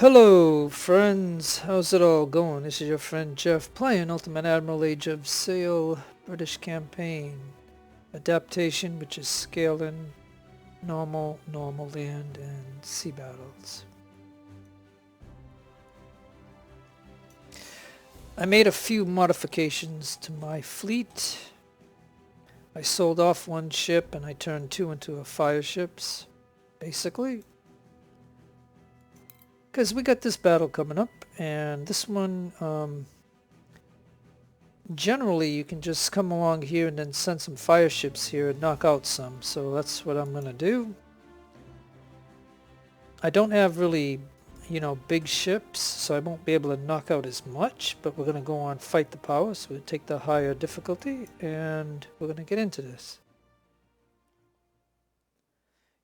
Hello friends, how's it all going? This is your friend Jeff playing Ultimate Admiral Age of Sail British campaign. Adaptation, which is scaling, normal land, and sea battles. I made a few modifications to my fleet. I sold off one ship and I turned two into fire ships, basically. Because we got this battle coming up, and this one, generally you can just come along here and then send some fire ships here and knock out some. So that's what I'm going to do. I don't have really, big ships, so I won't be able to knock out as much, but we're going to go on Fight the Power, so we'll take the higher difficulty, and we're going to get into this.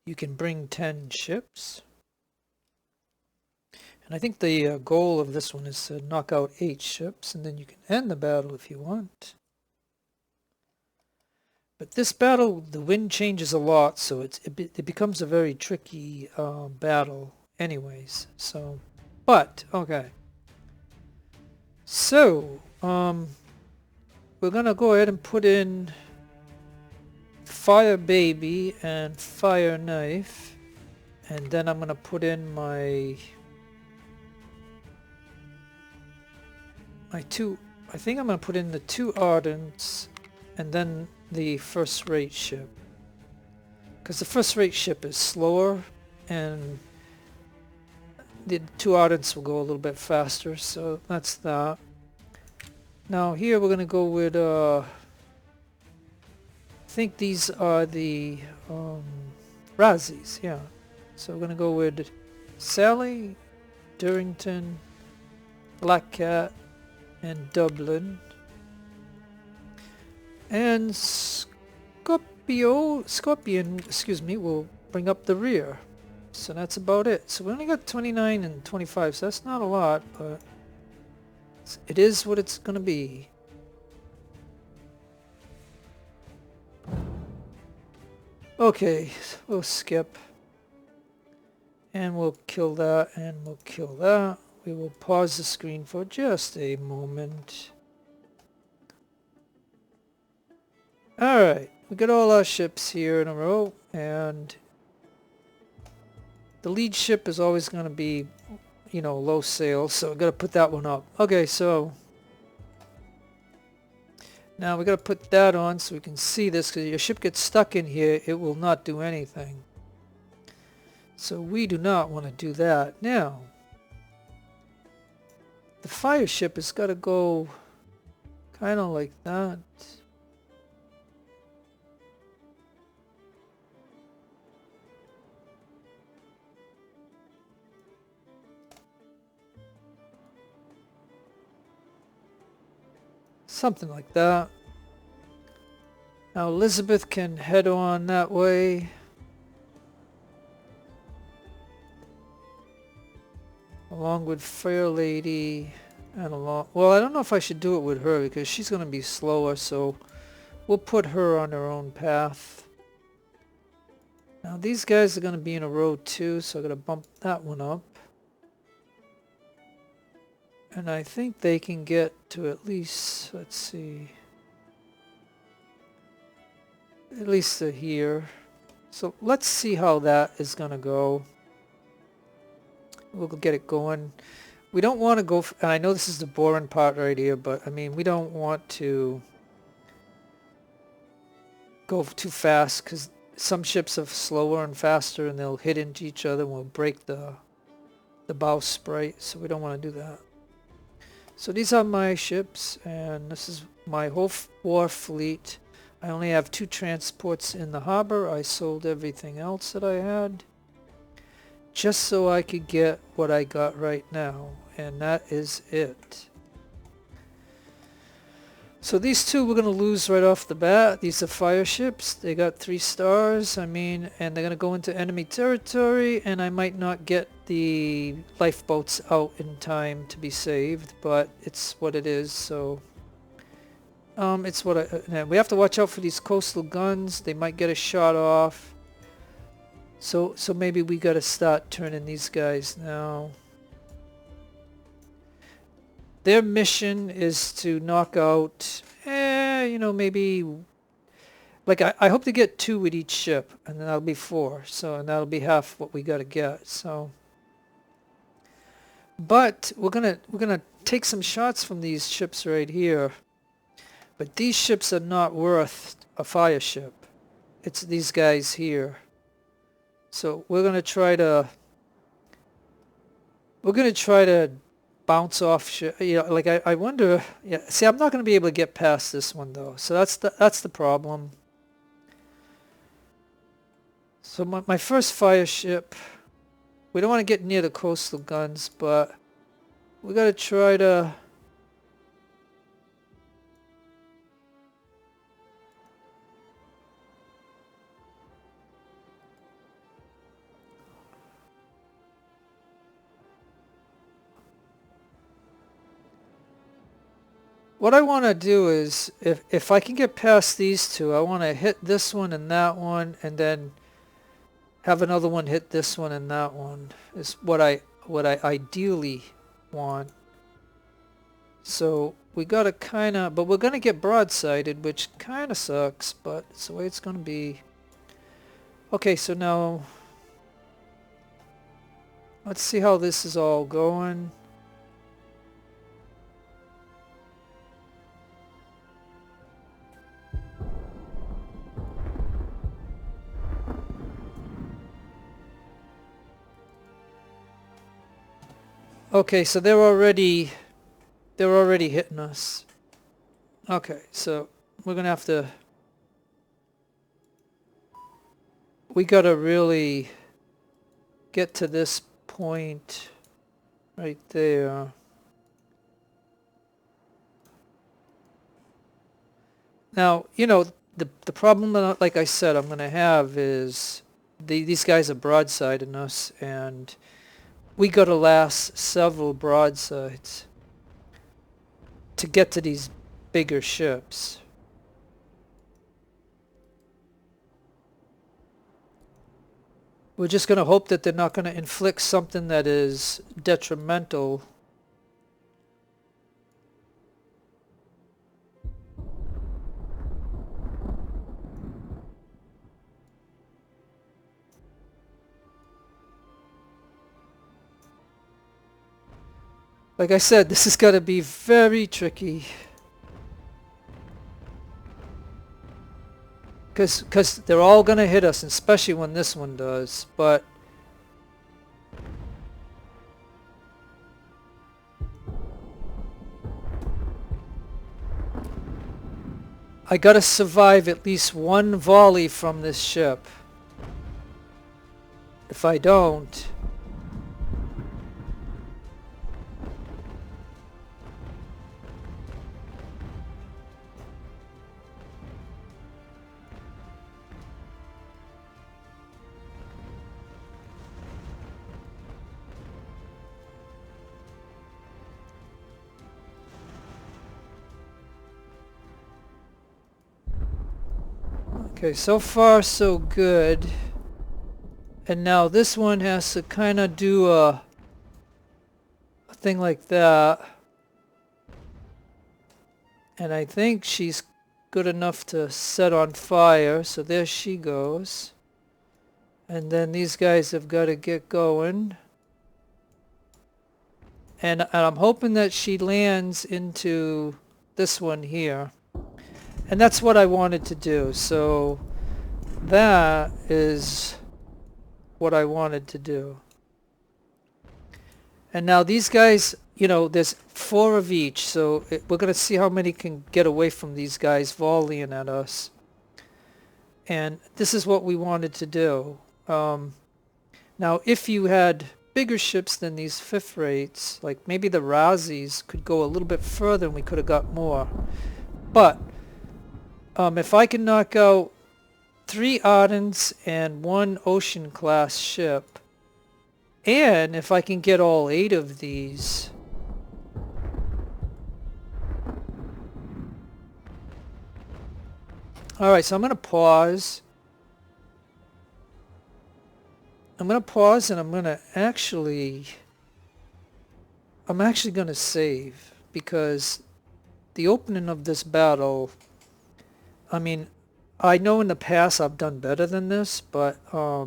You can bring 10 ships. And I think the goal of this one is to knock out 8 ships, and then you can end the battle if you want. But this battle, the wind changes a lot, so it becomes a very tricky battle anyways. So, but, okay. So, we're going to go ahead and put in Fire Baby and Fire Knife. And then I'm going to put in my two, I think I'm going to put in the 2 Ardents and then the first rate ship. Because the first rate ship is slower and the 2 Ardents will go a little bit faster, so that's that. Now here we're going to go with, I think these are the Razzies, yeah. So we're going to go with Sally, Durrington, Black Cat, and Dublin, and Scorpion, excuse me, will bring up the rear. So that's about it. So we only got 29 and 25, so that's not a lot, but it is what it's gonna be. Okay, we'll skip, and we'll kill that, and we'll kill that. We will pause the screen for just a moment. Alright, we got all our ships here in a row, and the lead ship is always going to be, low sail, so we got to put that one up. Okay, so now we got to put that on so we can see this, because your ship gets stuck in here, it will not do anything. So we do not want to do that. Now, the fire ship has got to go kind of like that. Something like that. Now Elizabeth can head on that way. Along with Fair Lady and along... Well, I don't know if I should do it with her because she's going to be slower, so we'll put her on her own path. Now these guys are going to be in a row too, so I'm going to bump that one up. And I think they can get to at least, let's see, at least to here. So let's see how that is going to go. We'll get it going. We don't want to go, and I know this is the boring part right here, but I mean, we don't want to go too fast because some ships are slower and faster and they'll hit into each other and will break the bowsprit, so we don't want to do that. So these are my ships, and this is my whole war fleet. I only have 2 transports in the harbor. I sold everything else that I had, just so I could get what I got right now, and that is it. So these 2 we're going to lose right off the bat. These are fire ships. They got 3 stars, and they're going to go into enemy territory, and I might not get the lifeboats out in time to be saved, but it's what it is, so... it's what we have to watch out for these coastal guns. They might get a shot off. So maybe we got to start turning these guys now. their mission is to knock out, you know, maybe, like I hope to get 2 with each ship, and then that'll be 4. So, and that'll be half what we gotta get. So, but we're gonna take some shots from these ships right here. But these ships are not worth a fire ship. It's these guys here. So we're gonna try to bounce off. You know, like I wonder. Yeah, see, I'm not gonna be able to get past this one though. So that's the problem. So my first fire ship. We don't want to get near the coastal guns, but we gotta try to. What I want to do is, if I can get past these two, I want to hit this one and that one, and then have another one hit this one and that one. Is what I ideally want. So we gotta but we're gonna get broadsided, which kind of sucks, but it's the way it's gonna be. Okay, so now let's see how this is all going. Okay, so they're already hitting us. Okay, so we're gonna have to. We gotta really get to this point right there. Now, you know, the problem that, like I said, I'm gonna have is these guys are broadsiding us, and we gotta last several broadsides to get to these bigger ships. We're just gonna hope that they're not gonna inflict something that is detrimental. Like I said, this is gonna be very tricky. Because they're all gonna hit us, especially when this one does, but I gotta survive at least one volley from this ship. If I don't, okay, so far so good. And now this one has to kind of do a thing like that. And I think she's good enough to set on fire. So there she goes. And then these guys have got to get going. And I'm hoping that she lands into this one here. And that's what I wanted to do. So that is what I wanted to do. And now these guys, you know, there's 4 of each. So we're going to see how many can get away from these guys volleying at us. And this is what we wanted to do. Now, if you had bigger ships than these 5th rates, like maybe the Razzies could go a little bit further and we could have got more. But if I can knock out 3 Ardens and 1 Ocean class ship, and if I can get all 8 of these, alright, so I'm going to pause. I'm going to pause and I'm actually going to save, because the opening of this battle, I mean, I know in the past I've done better than this, but I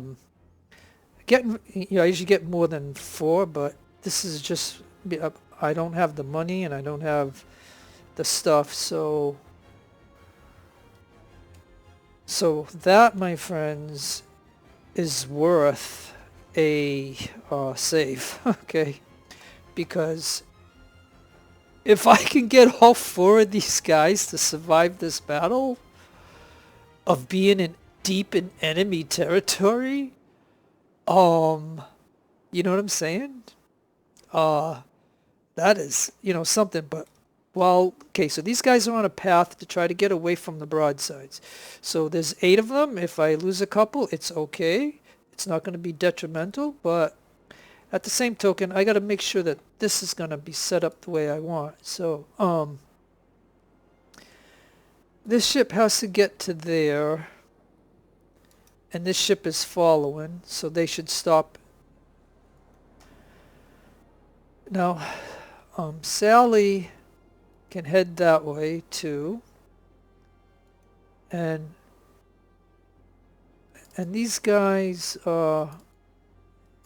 usually get more than 4, but this is just, I don't have the money and I don't have the stuff, so that, my friends, is worth a save, okay? Because if I can get all 4 of these guys to survive this battle of being in deep in enemy territory, you know what I'm saying? That is, something. But, well, okay, so these guys are on a path to try to get away from the broadsides. So there's 8 of them. If I lose a couple, it's okay. It's not going to be detrimental, but at the same token, I got to make sure that this is going to be set up the way I want. So, this ship has to get to there, and this ship is following, so they should stop. Now, Sally can head that way too, and these guys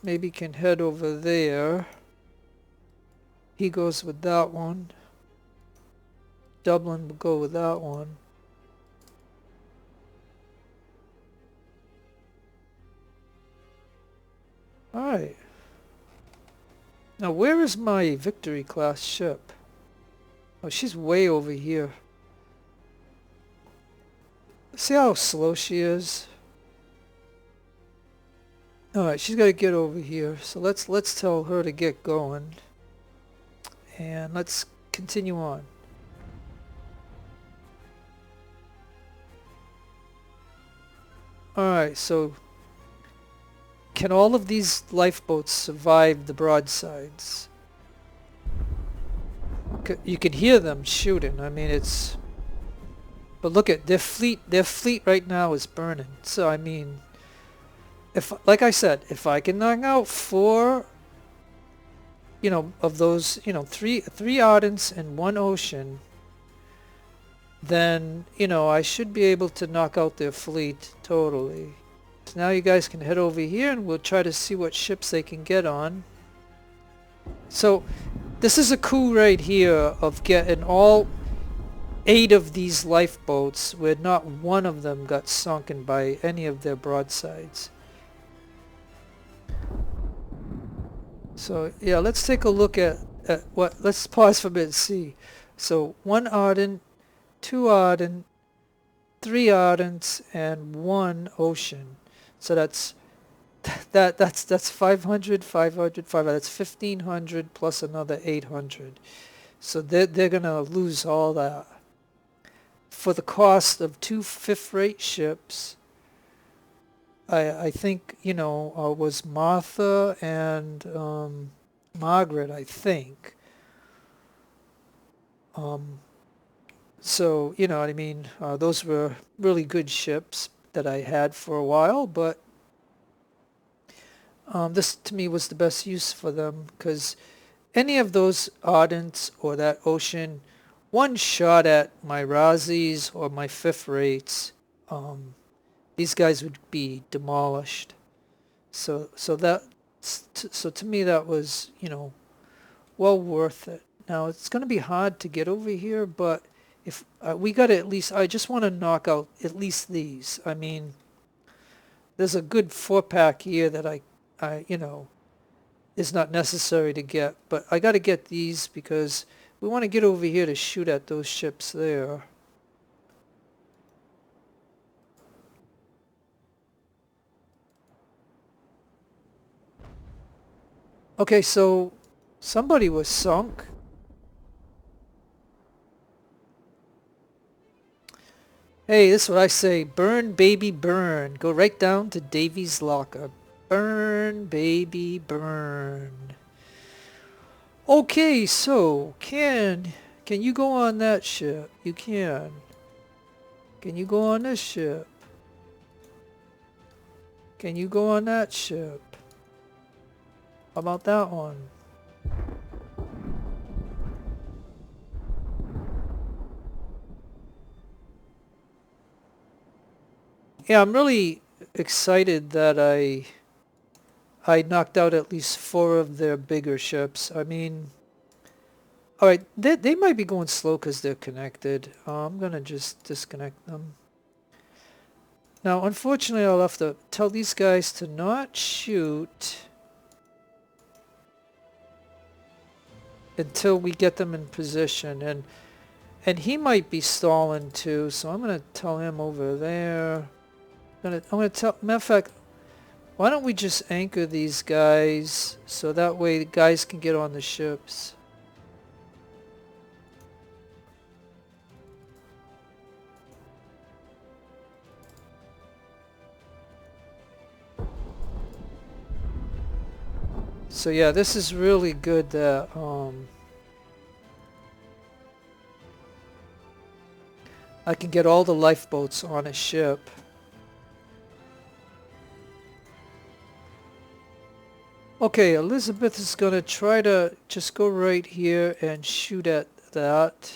maybe can head over there. He goes with that one. Dublin will go with that one. Alright. Now where is my Victory class ship? Oh, she's way over here. See how slow she is? Alright, she's got to get over here. So let's tell her to get going. And let's continue on. Alright, so can all of these lifeboats survive the broadsides? You can hear them shooting. I mean, it's... But look at their fleet right now is burning. So, I mean, if, like I said, if I can knock out 4, of those, 3 Ardents and 1 Ocean, then, I should be able to knock out their fleet totally. So now you guys can head over here and we'll try to see what ships they can get on. So this is a coup right here of getting all 8 of these lifeboats where not one of them got sunken by any of their broadsides. So yeah, let's take a look at what, let's pause for a bit and see. So 1 Ardent, 2 Ardent, 3 Ardents, and 1 Ocean. So that's 500, 500, 500. That's 1,500 plus another 800. So they're gonna lose all that for the cost of 2 5th-rate ships. I think was Martha and Margaret, I think. So what I mean. Those were really good ships that I had for a while, but this to me was the best use for them, because any of those Ardents or that Ocean, one shot at my Razzies or my 5th rates, these guys would be demolished. So to me that was well worth it. Now it's going to be hard to get over here, but if we got to at least, I just want to knock out at least these. I mean, there's a good 4-pack here that I is not necessary to get, but I got to get these because we want to get over here to shoot at those ships there. Okay, so somebody was sunk. Hey, this is what I say. Burn, baby, burn. Go right down to Davy's locker. Burn, baby, burn. Okay, so can you go on that ship? You can. Can you go on this ship? Can you go on that ship? How about that one? Yeah, I'm really excited that I knocked out at least 4 of their bigger ships. I mean, all right, they might be going slow because they're connected. I'm gonna just disconnect them. Now, unfortunately, I'll have to tell these guys to not shoot until we get them in position, and he might be stalling too. So I'm gonna tell him over there. I'm gonna tell. Matter of fact, why don't we just anchor these guys so that way the guys can get on the ships. So yeah, this is really good that I can get all the lifeboats on a ship. Okay, Elizabeth is gonna try to just go right here and shoot at that.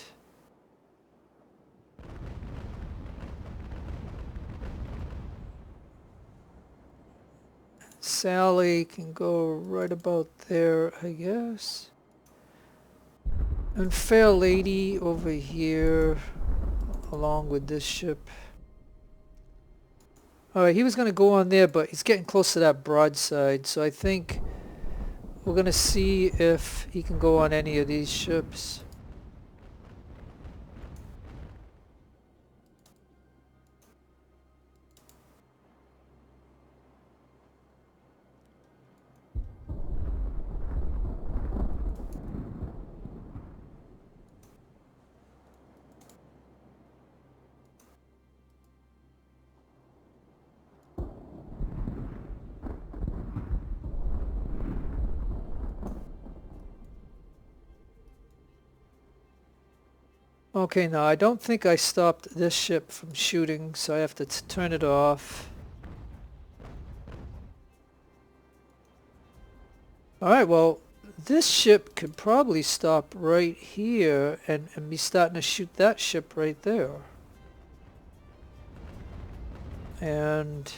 Sally can go right about there, I guess. And Fair Lady over here along with this ship. Alright, he was going to go on there, but he's getting close to that broadside, so I think we're going to see if he can go on any of these ships. Okay, now I don't think I stopped this ship from shooting, so I have to turn it off. Alright, well, this ship could probably stop right here and be starting to shoot that ship right there. And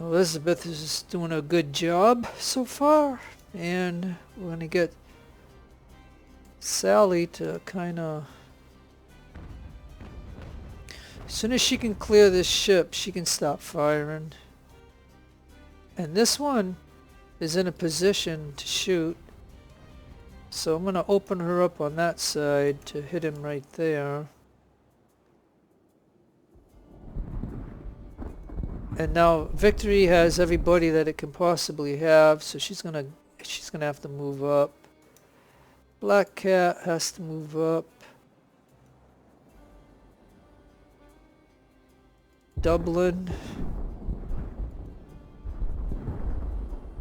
Elizabeth is doing a good job so far, and we're going to get Sally to kind of... As soon as she can clear this ship, she can stop firing. And this one is in a position to shoot. So I'm going to open her up on that side to hit him right there. And now Victory has everybody that it can possibly have, so she's gonna have to move up. Black Cat has to move up. Dublin.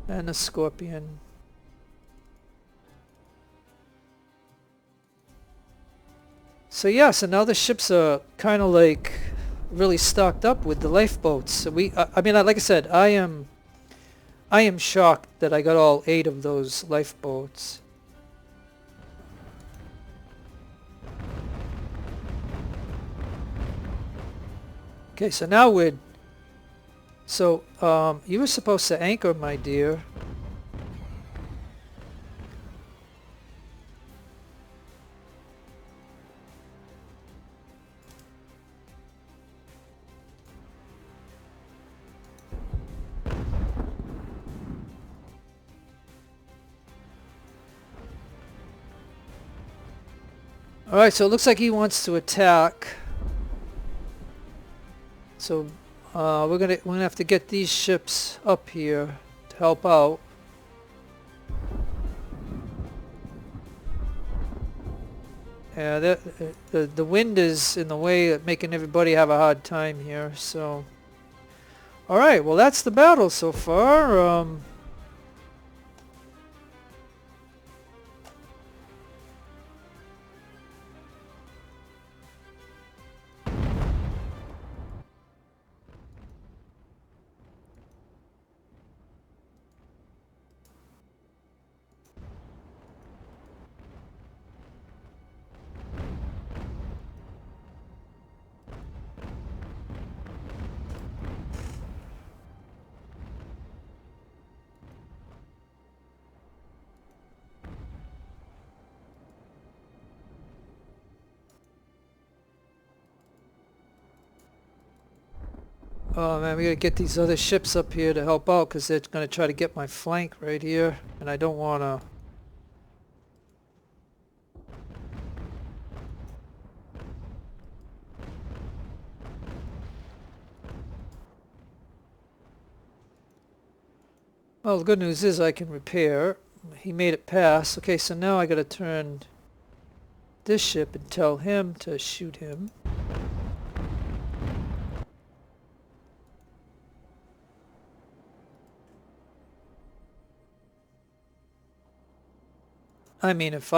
And a Scorpion. So yeah, so now the ships are kind of like really stocked up with the lifeboats. So I mean, like I said, I am shocked that I got all 8 of those lifeboats. Okay, so now you were supposed to anchor, my dear. Alright, so it looks like he wants to attack. So we're gonna have to get these ships up here to help out. Yeah, the wind is in the way, making everybody have a hard time here. So, all right, well that's the battle so far. Oh man, we gotta get these other ships up here to help out because they're gonna try to get my flank right here, and I don't wanna. Well, the good news is I can repair. He made it pass. Okay, so now I gotta turn this ship and tell him to shoot him. I mean, if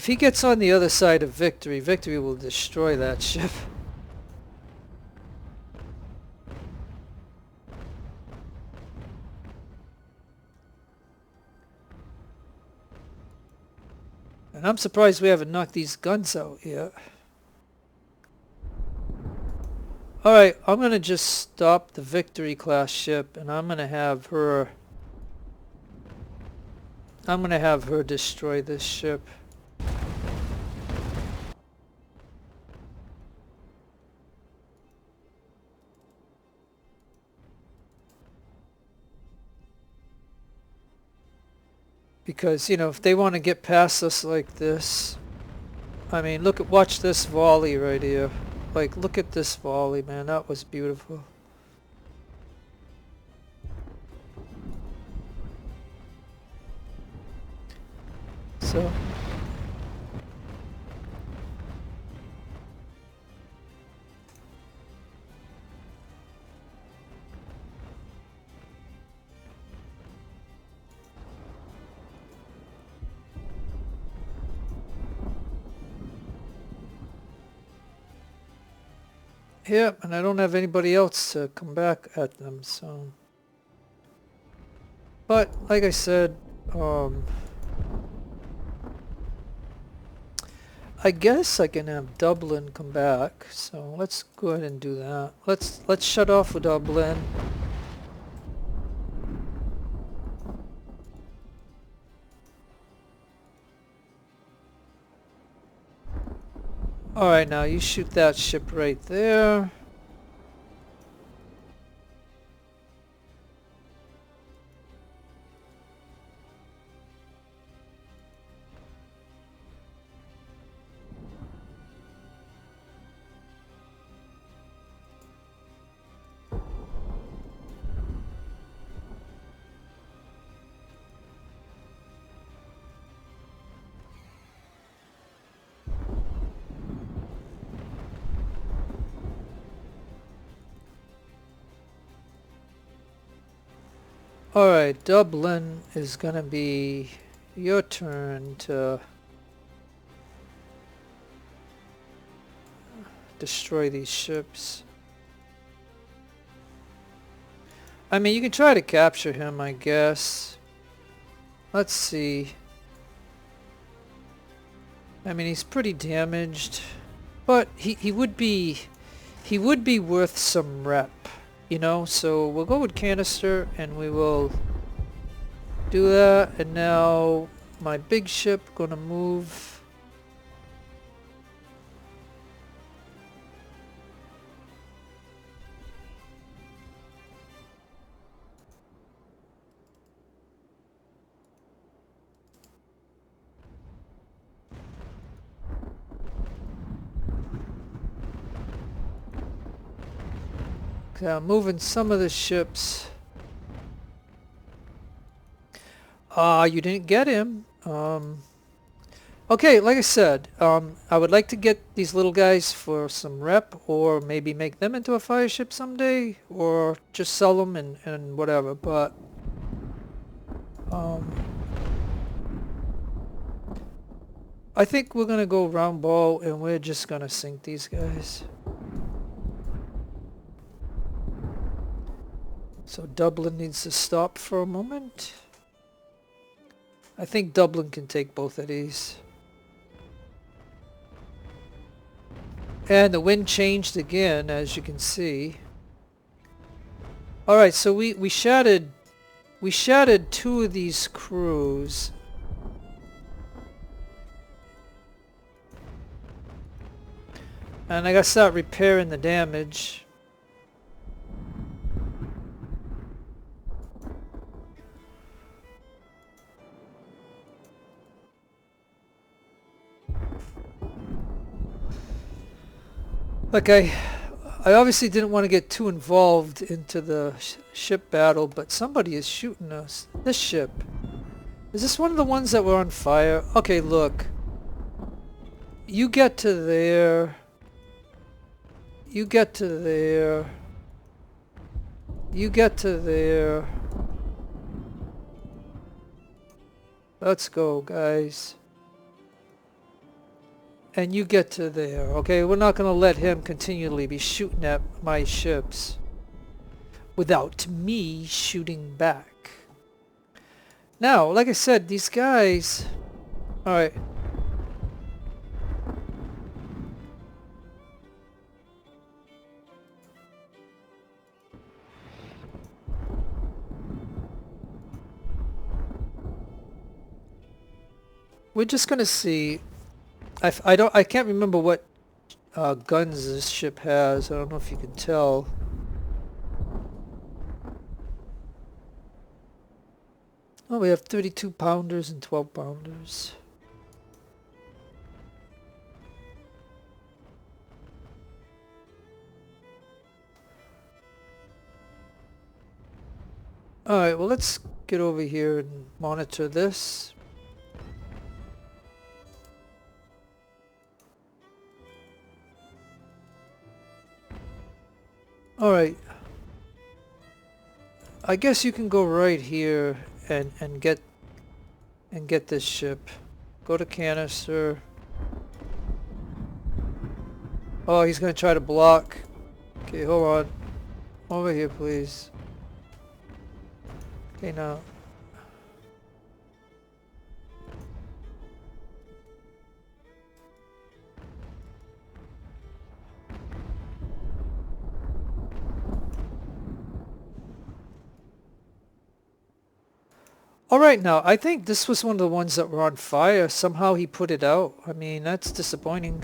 he gets on the other side of victory, victory will destroy that ship. And I'm surprised we haven't knocked these guns out yet. Alright, I'm gonna just stop the Victory class ship and I'm gonna have her destroy this ship. Because, you know, if they want to get past us like this, I mean, watch this volley right here. Like, look at this volley, man. That was beautiful. So. Yeah, and I don't have anybody else to come back at them, so. But, like I said, I guess I can have Dublin come back, so let's go ahead and do that. Let's shut off with Dublin. Alright, now you shoot that ship right there. Alright, Dublin is gonna be your turn to destroy these ships. I mean, you can try to capture him, I guess. Let's see. I mean, he's pretty damaged, but he would be worth some rep. You know, so we'll go with canister and we will do that. And now my big ship gonna move. I'm moving some of the ships. You didn't get him. Okay, like I said, I would like to get these little guys for some rep, or maybe make them into a fire ship someday, or just sell them and whatever, but I think we're gonna go round ball and we're just gonna sink these guys. So Dublin needs to stop for a moment. I think Dublin can take both of these. And the wind changed again, as you can see. Alright, so we shattered two of these crews. And I gotta start repairing the damage. Okay, I obviously didn't want to get too involved into the ship battle, but somebody is shooting us. This ship. Is this one of the ones that were on fire? Okay, look. You get to there. You get to there. You get to there. Let's go, guys. And you get to there, okay? We're not going to let him continually be shooting at my ships without me shooting back. Now, like I said, these guys... Alright. We're just going to see... I can't remember what guns this ship has. I don't know if you can tell. Oh, we have 32 pounders and 12 pounders. Alright, well let's get over here and monitor this. Alright. I guess you can go right here and get this ship. Go to canister. Oh, he's gonna try to block. Okay, hold on. Over here, please. Okay, now. Alright, now, I think this was one of the ones that were on fire. Somehow he put it out. I mean, that's disappointing.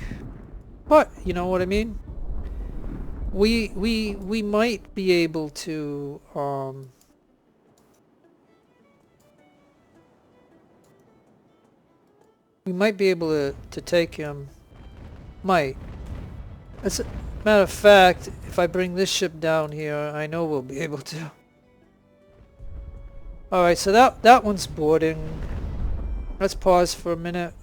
But, you know what I mean? We might be able to, we might be able to take him. Might. As a matter of fact, if I bring this ship down here, I know we'll be able to. Alright, so that one's boarding. Let's pause for a minute.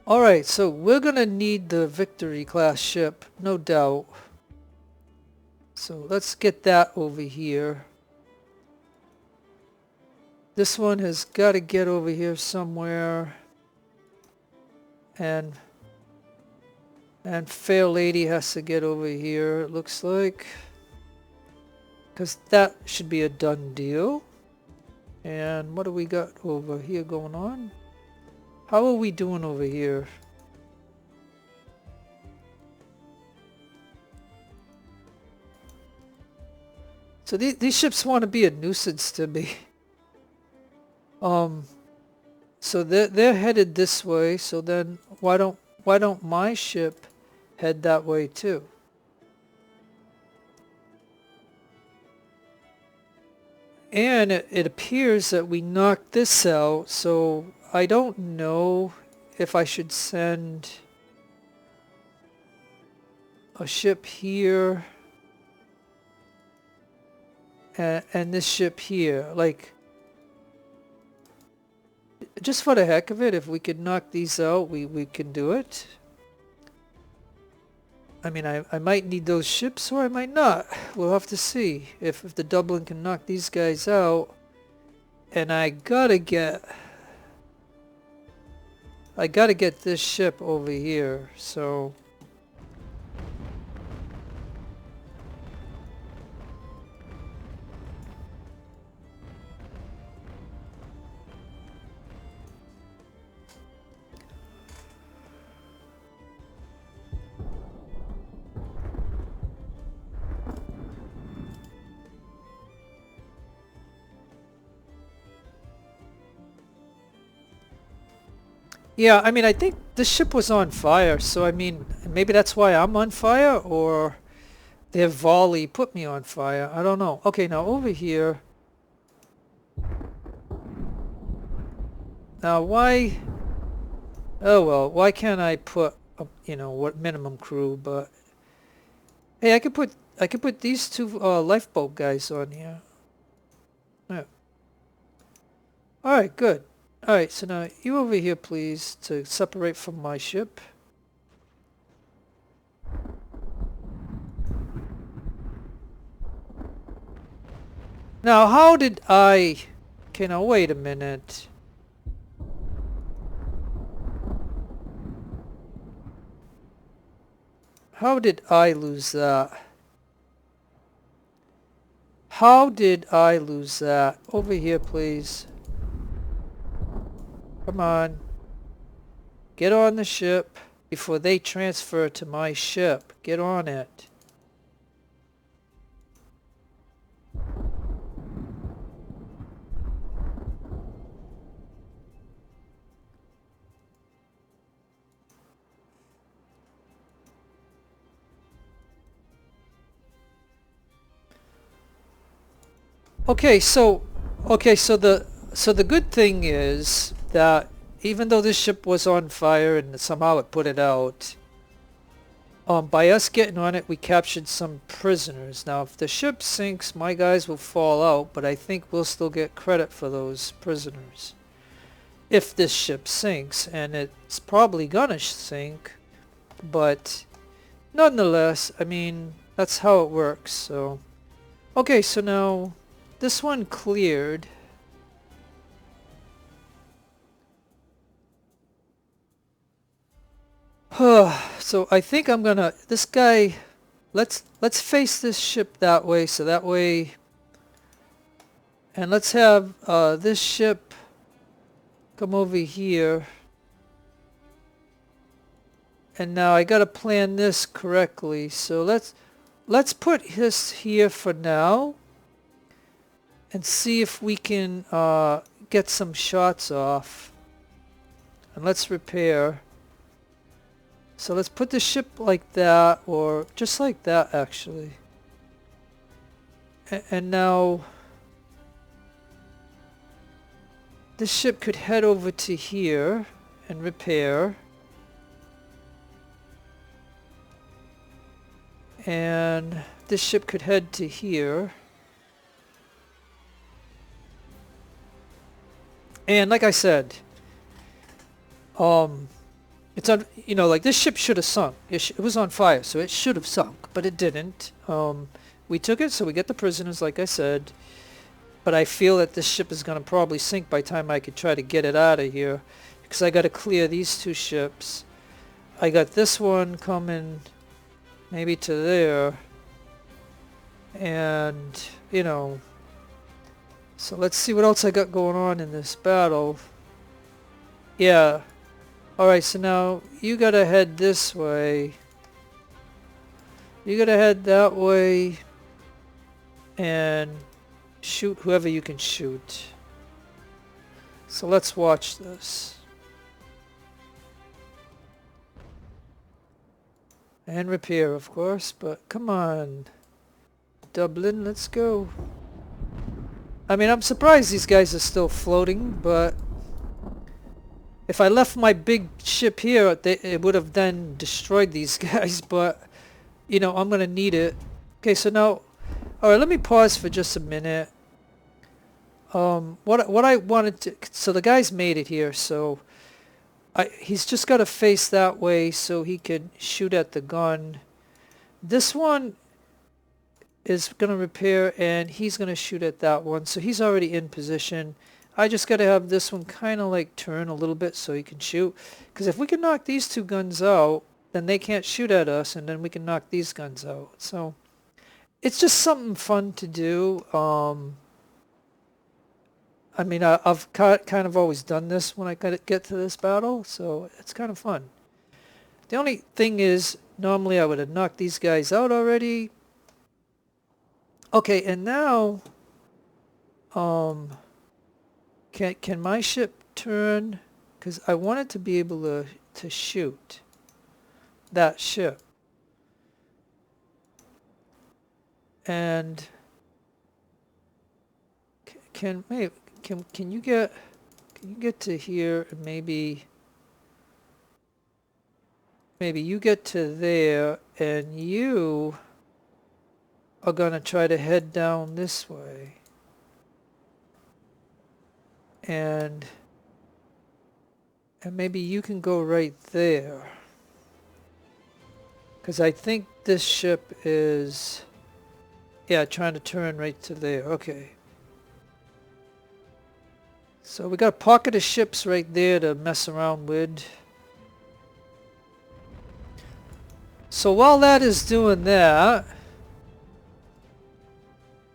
Alright, so we're gonna need the Victory class ship, no doubt. So let's get that over here. This one has got to get over here somewhere. And Fair Lady has to get over here, it looks like. Because that should be a done deal. And what do we got over here going on? How are we doing over here? So these ships want to be a nuisance to me. So they're headed this way. So then why don't my ship head that way too? And it appears that we knocked this out, so I don't know if I should send a ship here and this ship here. Like, just for the heck of it, if we could knock these out, we can do it. I mean, I might need those ships or I might not. We'll have to see if the Dublin can knock these guys out. And I gotta get this ship over here, so... Yeah, I mean, I think this ship was on fire, so I mean, maybe that's why I'm on fire, or their volley put me on fire. I don't know. Okay, now over here. Now why... Oh well, why can't I put, you know, what minimum crew, but... Hey, I could put these two lifeboat guys on here. Yeah. Alright, good. Alright, so now you over here, please, to separate from my ship. Now, how did I... Okay, now wait a minute. How did I lose that? How did I lose that? Over here, please. Come on. Get on the ship before they transfer to my ship. Get on it. Okay, so the good thing is that even though this ship was on fire and somehow it put it out, by us getting on it, we captured some prisoners. Now, if the ship sinks, my guys will fall out, but I think we'll still get credit for those prisoners. If this ship sinks, and it's probably gonna sink, but nonetheless, I mean, that's how it works, so... Okay, so now, this one cleared. So I think I'm gonna... This guy... Let's face this ship that way, so that way... And let's have this ship come over here. And now I gotta plan this correctly, so let's put this here for now. And see if we can get some shots off. And let's repair. So let's put the ship like that, or just like that actually. And now this ship could head over to here and repair. And this ship could head to here. And like I said, it's on, you know, like this ship should have sunk. It was on fire, so it should have sunk, but it didn't. We took it, so we get the prisoners, like I said. But I feel that this ship is going to probably sink by the time I could try to get it out of here, because I got to clear these two ships. I got this one coming maybe to there, and you know. So let's see what else I got going on in this battle. Yeah. Alright, so now you gotta head this way. You gotta head that way and shoot whoever you can shoot. So let's watch this. And repair, of course, but come on. Dublin, let's go. I mean, I'm surprised these guys are still floating, but if I left my big ship here, it would have then destroyed these guys, but, you know, I'm going to need it. Okay, so now, alright, let me pause for just a minute. What I wanted to, so the guy's made it here, so he's just got to face that way so he can shoot at the gun. This one is going to repair, and he's going to shoot at that one, so he's already in position. I just got to have this one kind of like turn a little bit so he can shoot, because if we can knock these two guns out, then they can't shoot at us, and then we can knock these guns out. So it's just something fun to do. I mean, I've kind of always done this when I get to this battle, so it's kind of fun. The only thing is, normally I would have knocked these guys out already. Okay, and now, can my ship turn? because I wanted to be able to shoot that ship. And can you get to here, and maybe you get to there, and you are gonna try to head down this way, and maybe you can go right there, because I think this ship is, yeah, trying to turn right to there. Okay. So we got a pocket of ships right there to mess around with. So while that is doing that,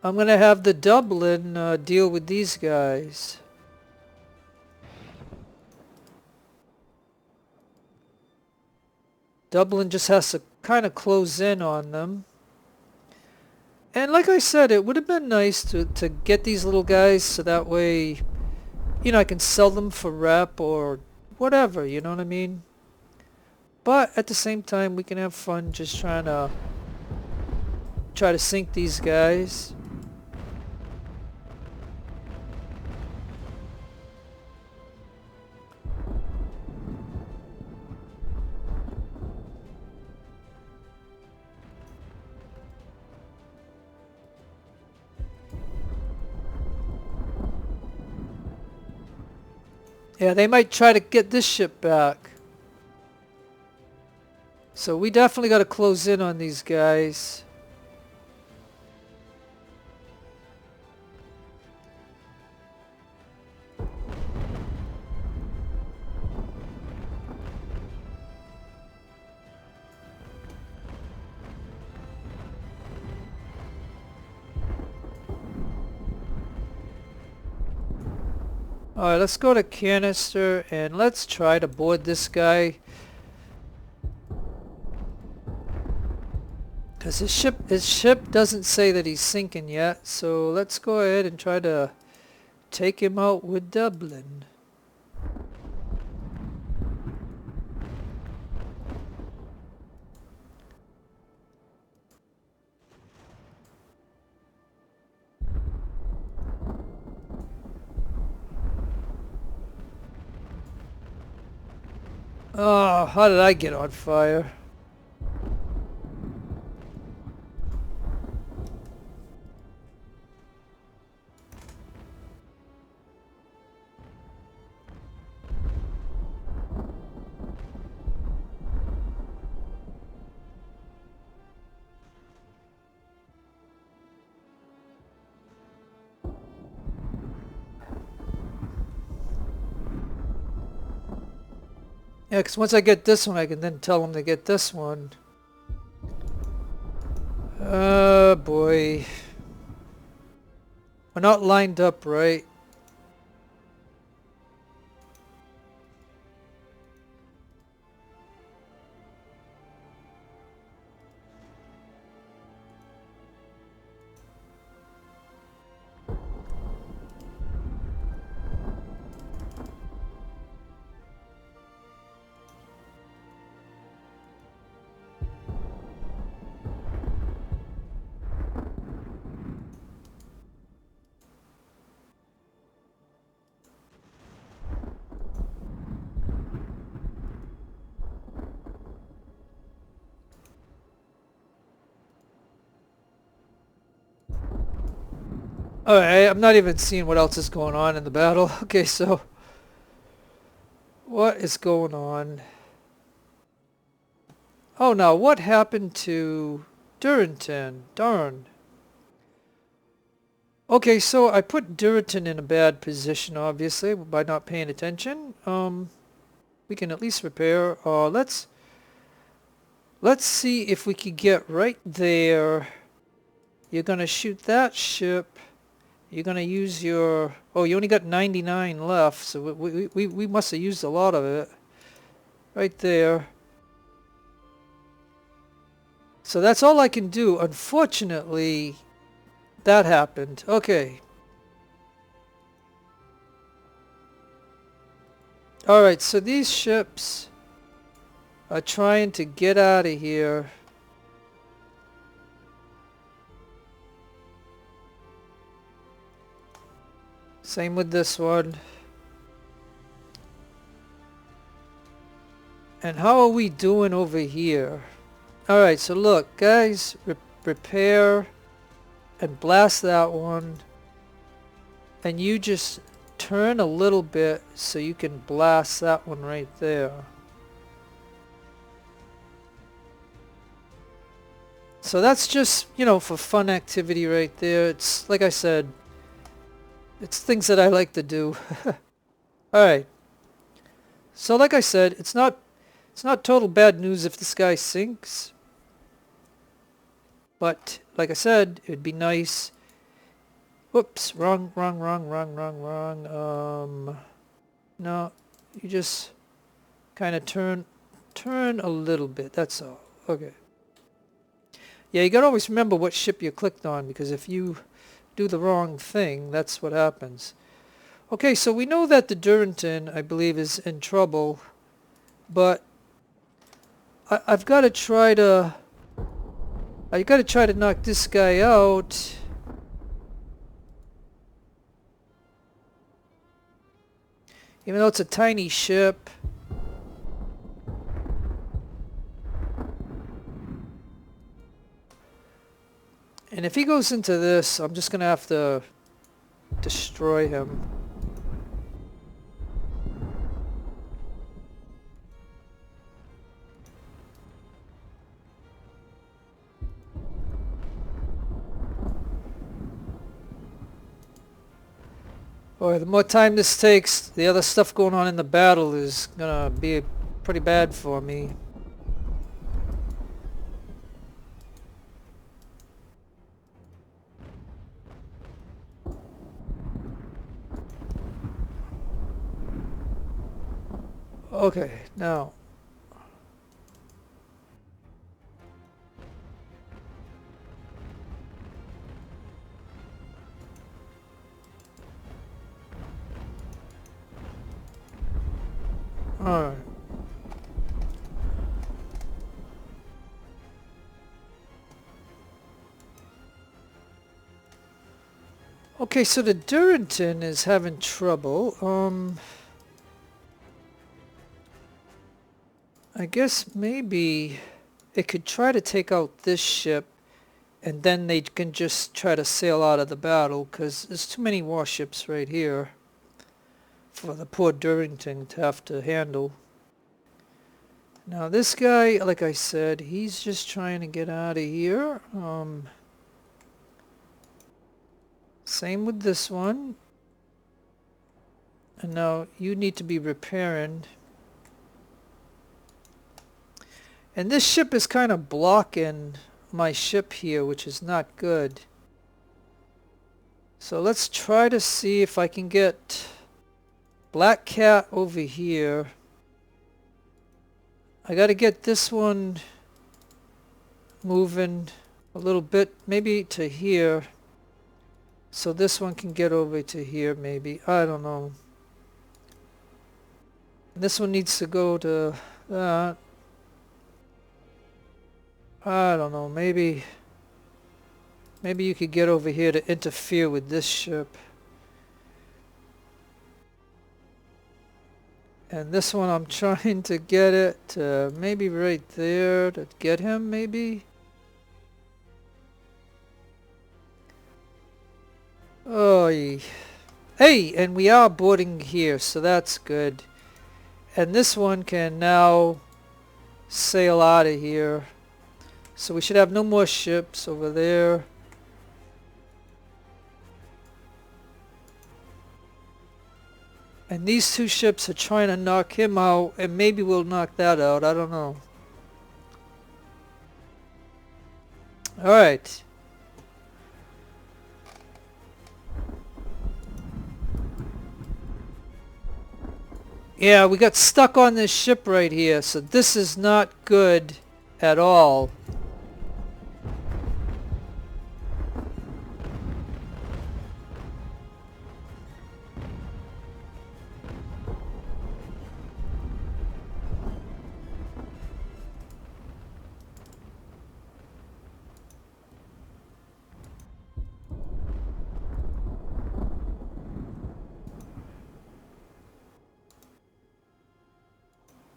I'm going to have the Dublin deal with these guys. Dublin just has to kind of close in on them. And like I said, it would have been nice to get these little guys so that way, you know, I can sell them for rep or whatever, you know what I mean? But at the same time, we can have fun just trying to sink these guys. Yeah, they might try to get this ship back. So we definitely got to close in on these guys. Alright, let's go to canister and let's try to board this guy. Because his ship doesn't say that he's sinking yet, so let's go ahead and try to take him out with Dublin. Oh, how did I get on fire? Yeah, because once I get this one, I can then tell them to get this one. Oh boy. We're not lined up right. Alright, I'm not even seeing what else is going on in the battle. Okay, so what is going on? Oh, now what happened to Durrington? Darn. Okay, so I put Durrington in a bad position, obviously, by not paying attention. We can at least repair. Let's see if we could get right there. You're gonna shoot that ship. You're gonna use your... Oh, you only got 99 left, so we must have used a lot of it. Right there. So that's all I can do. Unfortunately, that happened. Okay. Alright, so these ships are trying to get out of here. Same with this one. And how are we doing over here? Alright, so look, guys, repair and blast that one. And you just turn a little bit so you can blast that one right there. So that's just, you know, for fun activity right there. It's, like I said, it's things that I like to do. Alright. So like I said, it's not total bad news if this guy sinks. But, like I said, it'd be nice. Whoops, wrong. No, you just kind of turn a little bit, that's all. Okay. Yeah, you gotta always remember what ship you clicked on, because if you do the wrong thing, that's what happens. Okay, so we know that the Durrington, I believe, is in trouble, but I've got to try to knock this guy out. Even though it's a tiny ship. And if he goes into this, I'm just going to have to destroy him. Boy, the more time this takes, the other stuff going on in the battle is gonna be pretty bad for me. Okay, now. Alright. Okay, so the Durrington is having trouble. I guess maybe it could try to take out this ship, and then they can just try to sail out of the battle, because there's too many warships right here for the poor Durrington to have to handle. Now this guy, like I said, he's just trying to get out of here. Same with this one. And now you need to be repairing. And this ship is kind of blocking my ship here, which is not good. So let's try to see if I can get Black Cat over here. I gotta get this one moving a little bit, maybe to here. So this one can get over to here, maybe. I don't know. This one needs to go to that. I don't know, maybe you could get over here to interfere with this ship. And this one I'm trying to get it maybe right there to get him, maybe. Oh, hey, and we are boarding here, so that's good. And this one can now sail out of here. So we should have no more ships over there. And these two ships are trying to knock him out, and maybe we'll knock that out. I don't know. Alright. Yeah, we got stuck on this ship right here, so this is not good at all.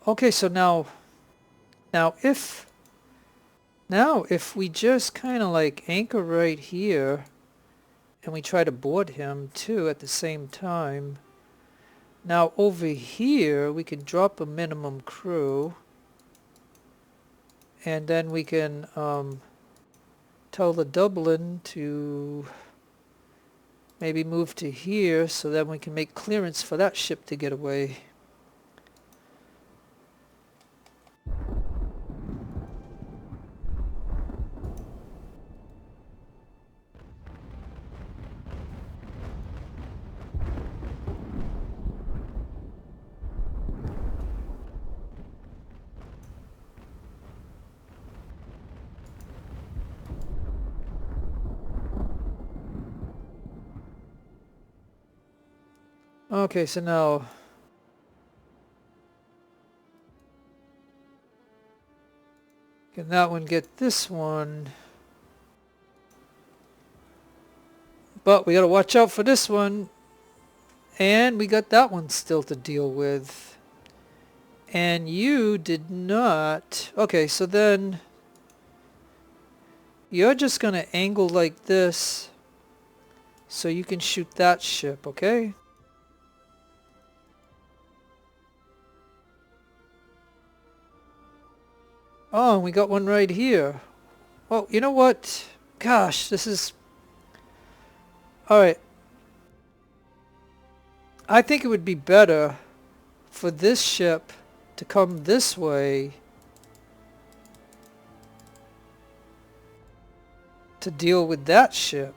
Okay, so if we just kind of like anchor right here and we try to board him too at the same time. Now over here we can drop a minimum crew, and then we can tell the Dublin to maybe move to here, so that we can make clearance for that ship to get away. Okay, so now can that one get this one? But we gotta watch out for this one. And we got that one still to deal with. And you did not. Okay, so then you're just gonna angle like this so you can shoot that ship, okay? Oh, and we got one right here. Oh, you know what? Gosh, this is... Alright. I think it would be better for this ship to come this way to deal with that ship.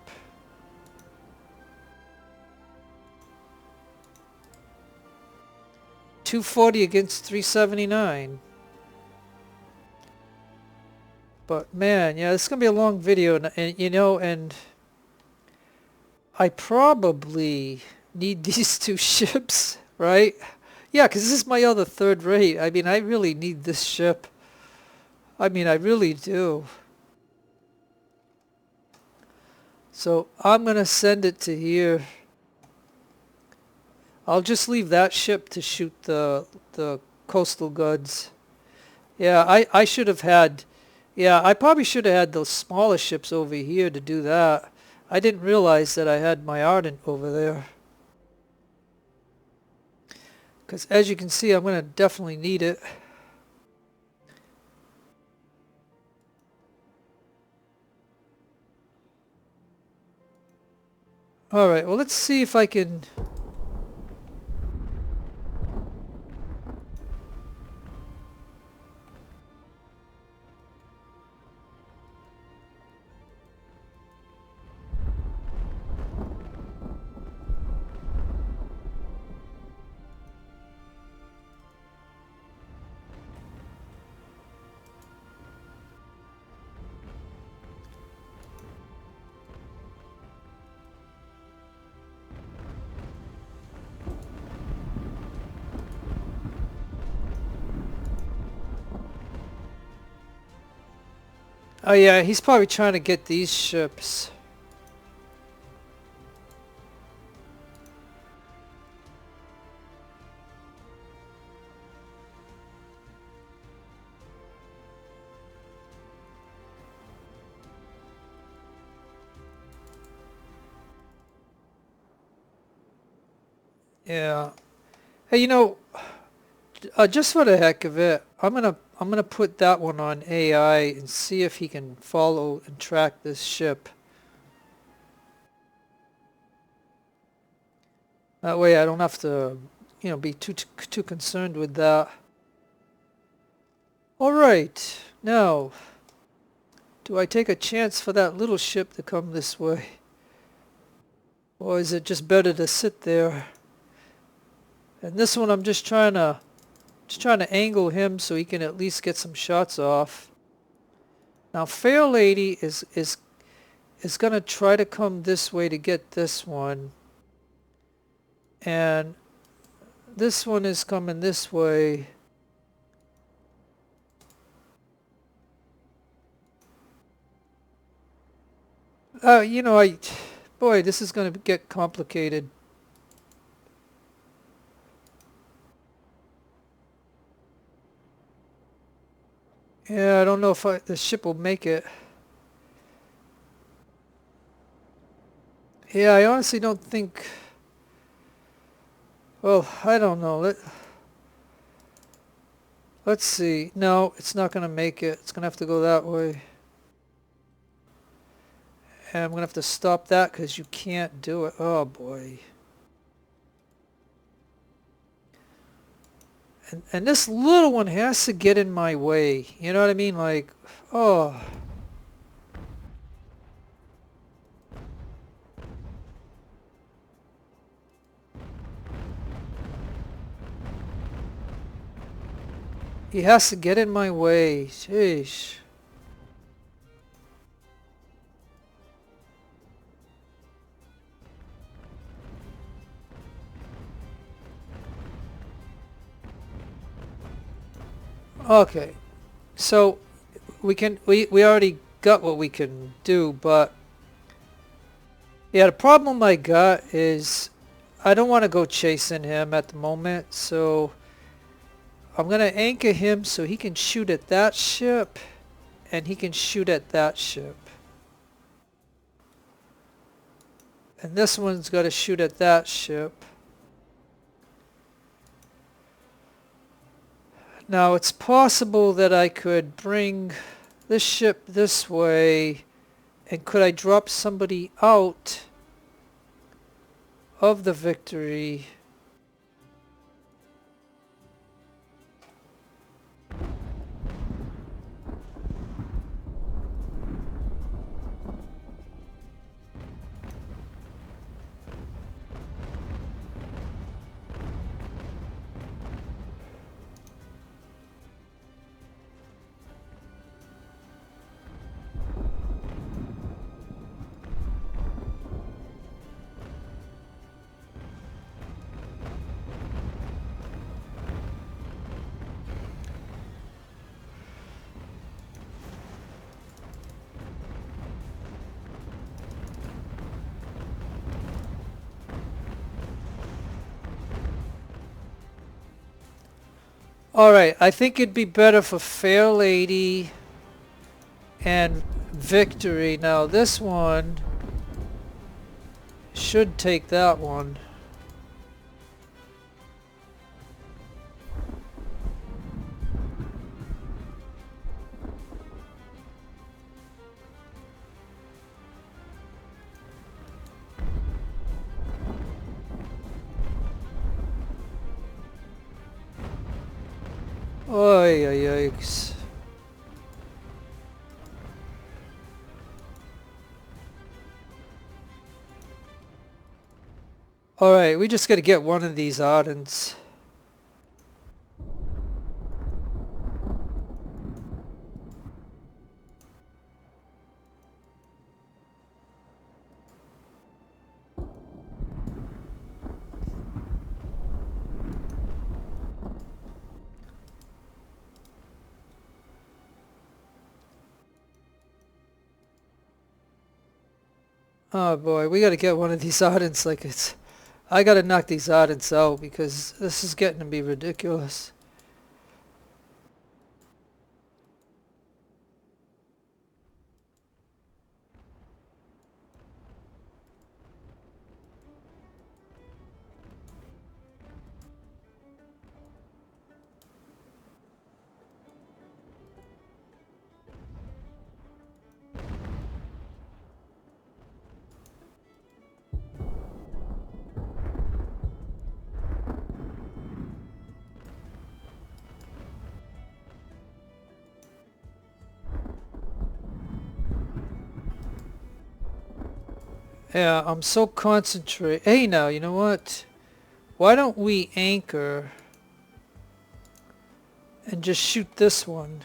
$240 against 379. But man, yeah, this is gonna be a long video, and you know, and I probably need these two ships, right? Yeah, because this is my other third rate. I mean, I really need this ship. I mean, I really do. So I'm gonna send it to here. I'll just leave that ship to shoot the coastal goods. Yeah, I should have had... Yeah, I probably should have had those smaller ships over here to do that. I didn't realize that I had my Ardent over there. Because as you can see, I'm going to definitely need it. Alright, well let's see if I can... Oh yeah, he's probably trying to get these ships. Yeah. Hey, you know, just for the heck of it, I'm gonna put that one on AI and see if he can follow and track this ship. That way I don't have to, you know, be too concerned with that. All right, now, do I take a chance for that little ship to come this way? Or is it just better to sit there? And this one I'm just trying to angle him so he can at least get some shots off. Now Fair Lady is gonna try to come this way to get this one. And this one is coming this way. You know, boy, this is gonna get complicated. Yeah, I don't know if the ship will make it. Yeah, I honestly don't think... Well, I don't know. Let's see. No, it's not going to make it. It's going to have to go that way. And I'm going to have to stop that because you can't do it. Oh, boy. And this little one has to get in my way. You know what I mean? Like, oh. He has to get in my way. Sheesh. Okay. So we already got what we can do, but yeah, the problem I got is I don't want to go chasing him at the moment, so I'm gonna anchor him so he can shoot at that ship and he can shoot at that ship. And this one's got to shoot at that ship. Now it's possible that I could bring this ship this way, and could I drop somebody out of the Victory? Alright, I think it'd be better for Fair Lady and Victory. Now this one should take that one. Oy, yikes. Alright, we just gotta get one of these Ardents. Oh boy, we gotta get one of these Ardents like it's... I gotta knock these Ardents out because this is getting to be ridiculous. Yeah, I'm so concentrated. Hey now, you know what? Why don't we anchor and just shoot this one?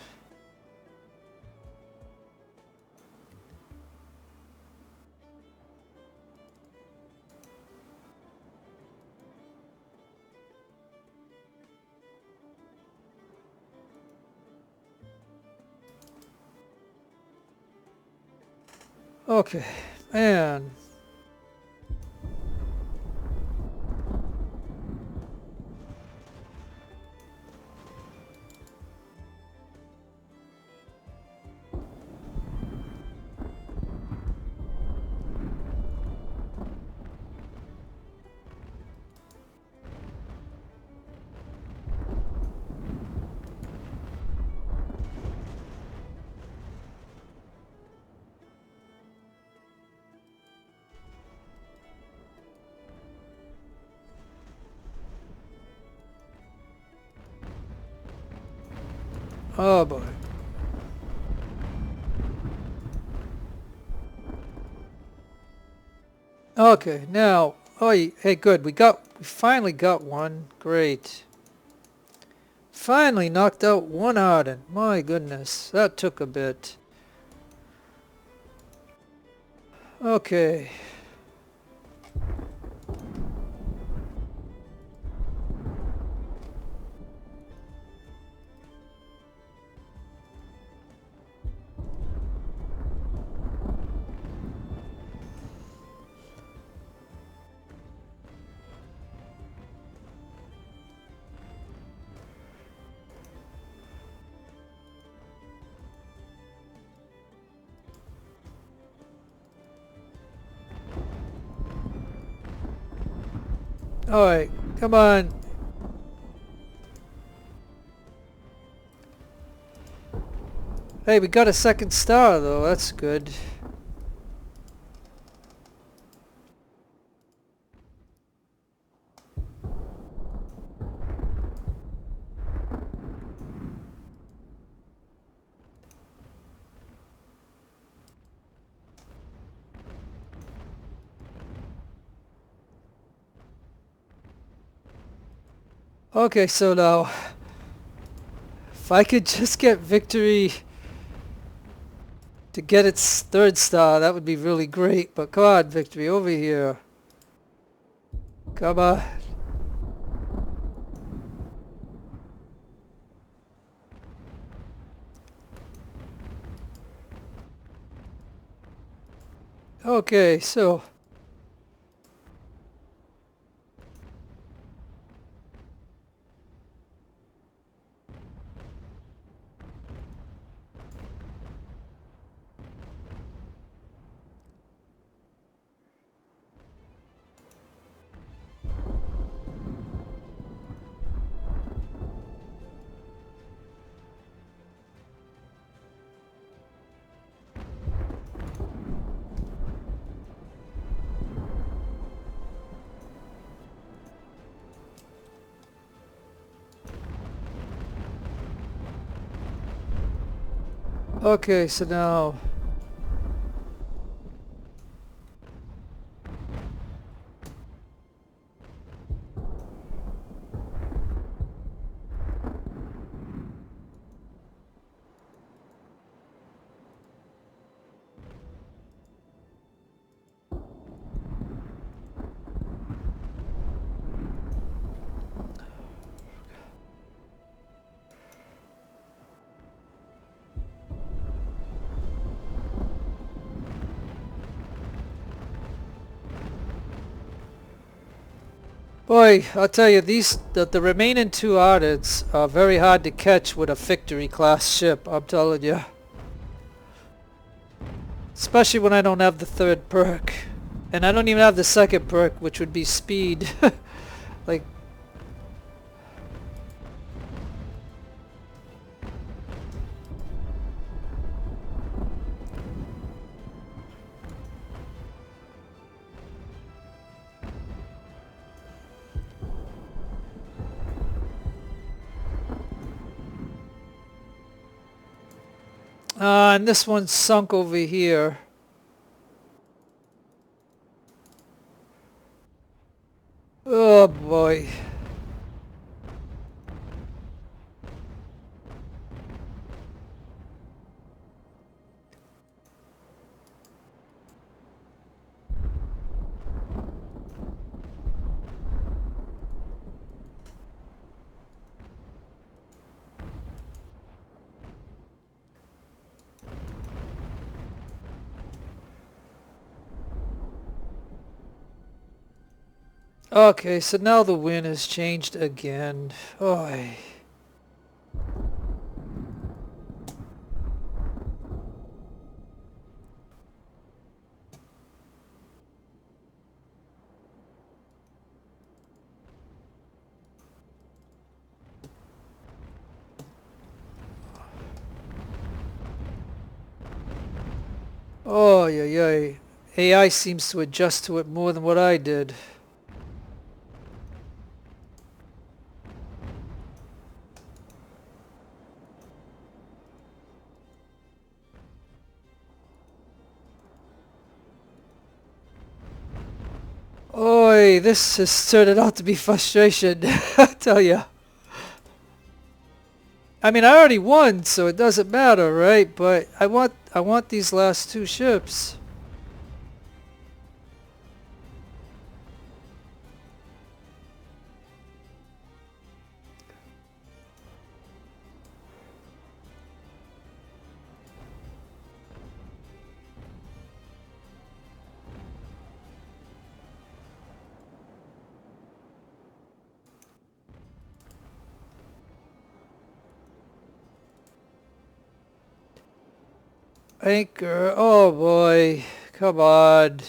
Okay, and... Oh boy. Okay, now, oh, hey, good. We finally got one. Great. Finally knocked out one ardent. My goodness, that took a bit. Okay. Alright, come on. Hey, we got a second star though, that's good. Okay, so now, if I could just get victory to get its third star, that would be really great. But come on, victory, over here. Come on. Okay, so... Okay, so now... Boy, I'll tell you, the remaining two audits are very hard to catch with a victory class ship, I'm telling you. Especially when I don't have the third perk. And I don't even have the second perk, which would be speed. Like... and this one's sunk over here. Oh boy. Okay, so now the wind has changed again. Oy. Oh, yeah, yeah. AI seems to adjust to it more than what I did. boy, this has turned out to be frustration. I tell ya. I mean, I already won, so it doesn't matter, right? But I want these last two ships. Anchor. Oh boy. Come on.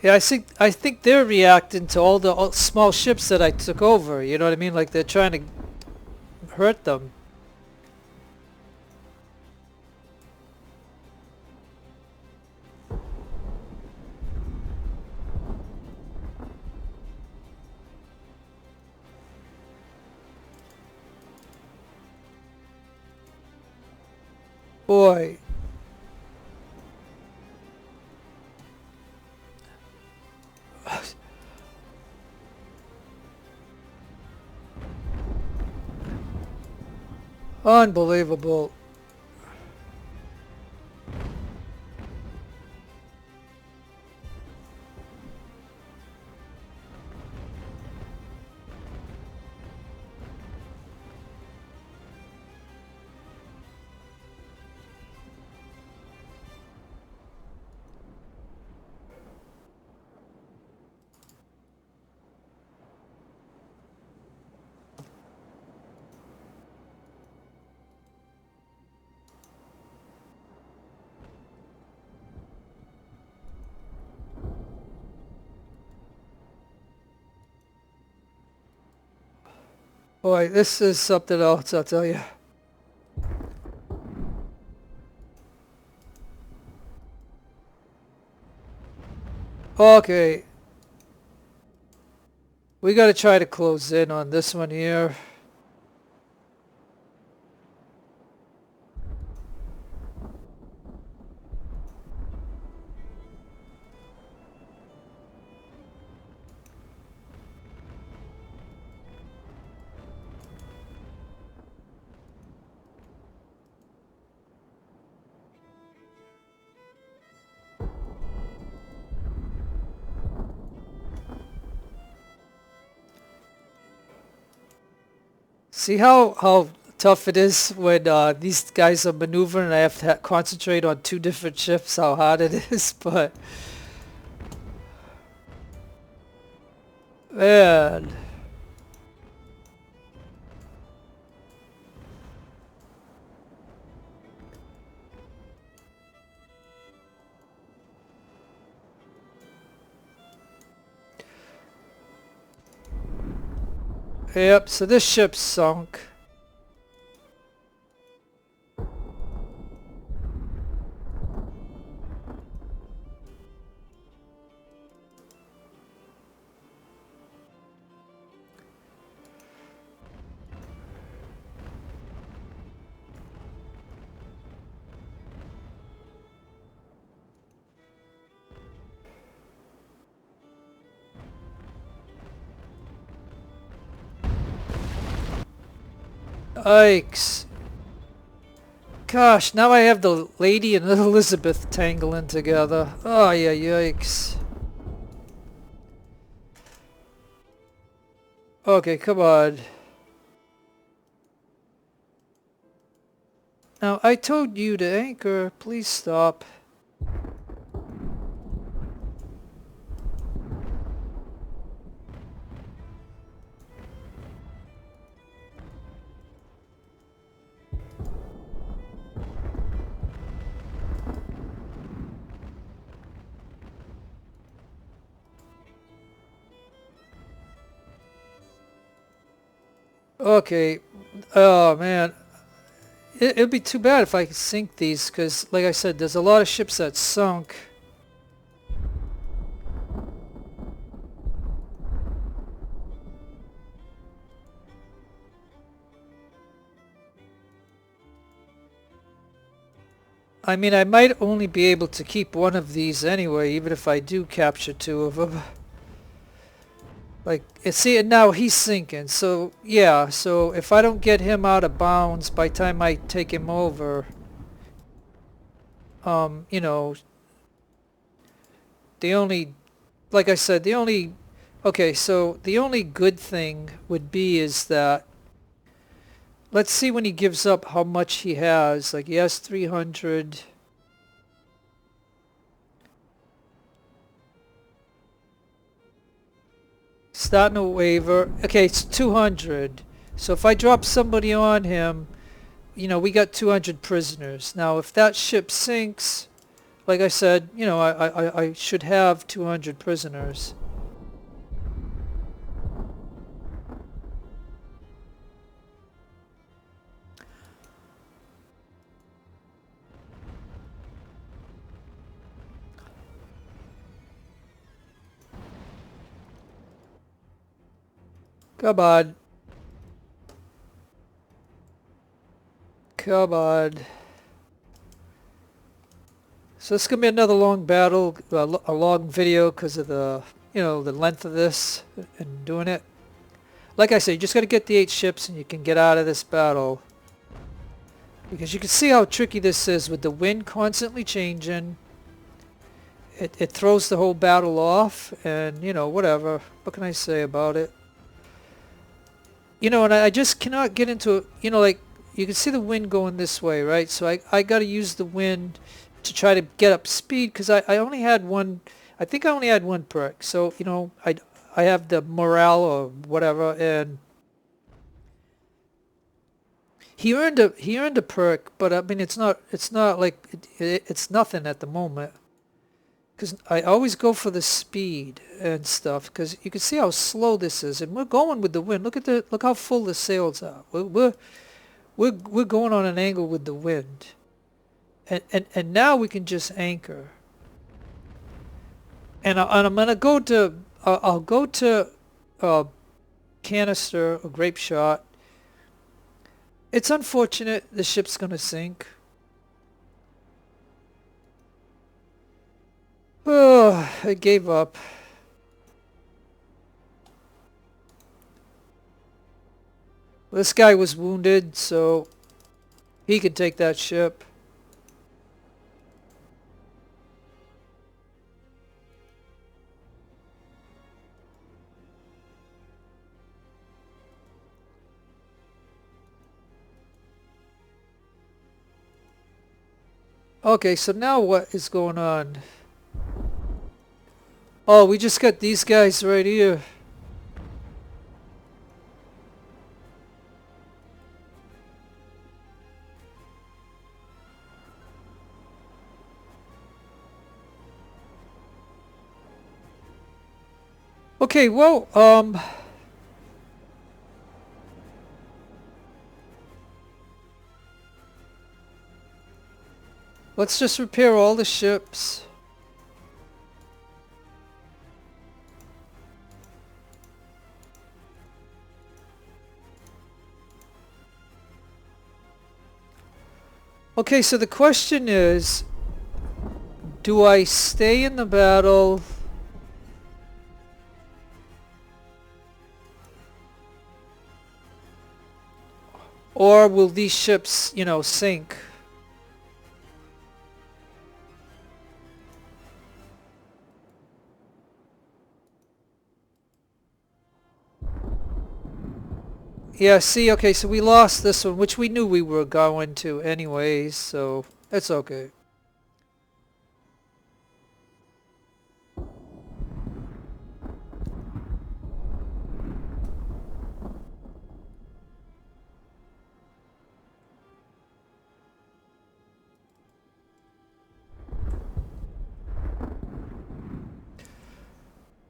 Yeah, I think they're reacting to all the small ships that I took over. You know what I mean? Like they're trying to hurt them. Boy. Unbelievable. Boy, this is something else, I'll tell you. Okay. We gotta try to close in on this one here. See how tough it is when these guys are maneuvering and I have to concentrate on two different ships, how hard it is, but... Man. Yep, so this ship's sunk. Yikes. Gosh, now I have the Lady and Elizabeth tangling together. Oh, yeah, yikes. Okay, come on. Now, I told you to anchor. Please stop. Okay. Oh man, it'd be too bad if I could sink these, because like I said, there's a lot of ships that sunk. I mean, I might only be able to keep one of these anyway, even if I do capture two of them. Like, see, and now he's sinking. So, yeah, so if I don't get him out of bounds by the time I take him over, you know, the only, like I said, the only, okay, so the only good thing would be is that, let's see when he gives up how much he has. Like, he has 300. Starting a waiver. Okay, it's 200. So if I drop somebody on him, we got 200 prisoners. Now, if that ship sinks, like I said, I should have 200 prisoners. Come on. Come on. So this is going to be another long battle, a long video because of the length of this and doing it. Like I said, you just got to get the 8 ships and you can get out of this battle. Because you can see how tricky this is with the wind constantly changing. It throws the whole battle off, and, whatever. What can I say about it? And I just cannot get into, like, you can see the wind going this way, right? So I got to use the wind to try to get up speed, because I only had one, I think I only had one perk. So, I have the morale or whatever, and he earned a perk, but I mean, it's not like, it's nothing at the moment. Because I always go for the speed and stuff, because you can see how slow this is, and we're going with the wind. Look how full the sails are. We're going on an angle with the wind, and now we can just anchor. And I'm gonna go to I'll go to canister or grape shot. It's unfortunate the ship's gonna sink. Oh, I gave up. This guy was wounded, so he can take that ship. Okay, so now what is going on? Oh, we just got these guys right here. Okay, well, let's just repair all the ships. Okay, so the question is, do I stay in the battle? Or will these ships, sink? Yeah, see, okay, so we lost this one, which we knew we were going to anyways, so it's okay.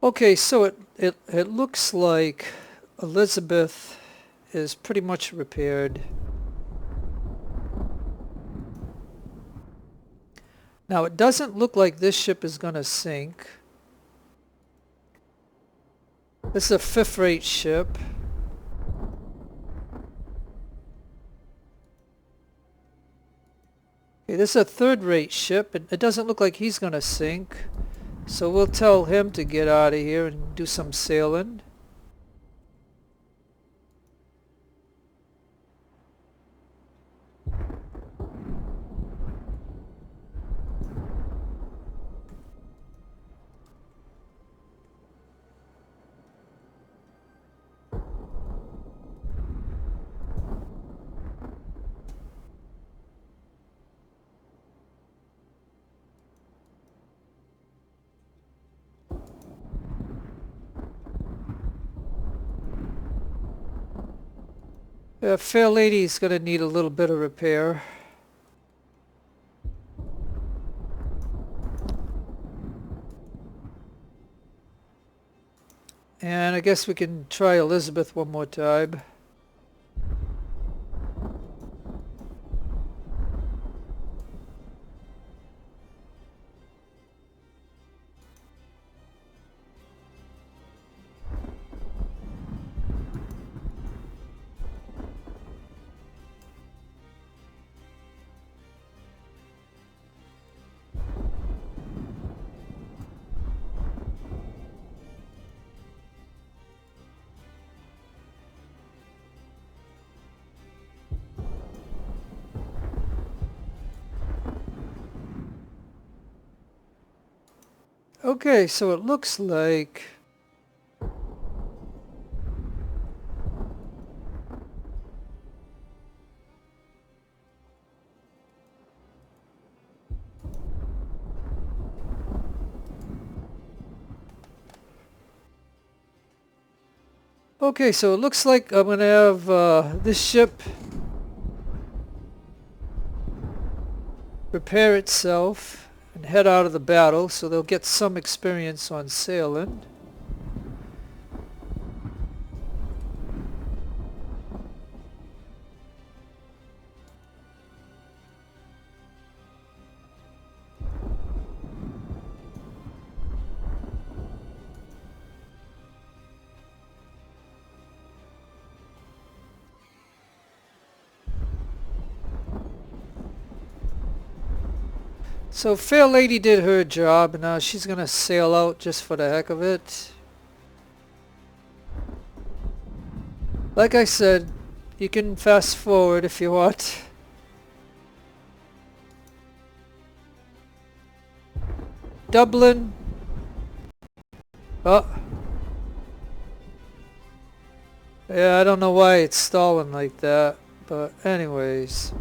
Okay, so it looks like Elizabeth is pretty much repaired. Now it doesn't look like this ship is going to sink. This is a 5th rate ship. Okay, this is a 3rd rate ship, and it doesn't look like he's going to sink. So we'll tell him to get out of here and do some sailing. Fair Lady's going to need a little bit of repair. And I guess we can try Elizabeth one more time. Okay, so it looks like I'm gonna have this ship repair itself and head out of the battle, so they'll get some experience on sailing. So Fair Lady did her job, and now she's gonna sail out just for the heck of it. Like I said, you can fast forward if you want. Dublin. Oh. Yeah, I don't know why it's stalling like that, but anyways.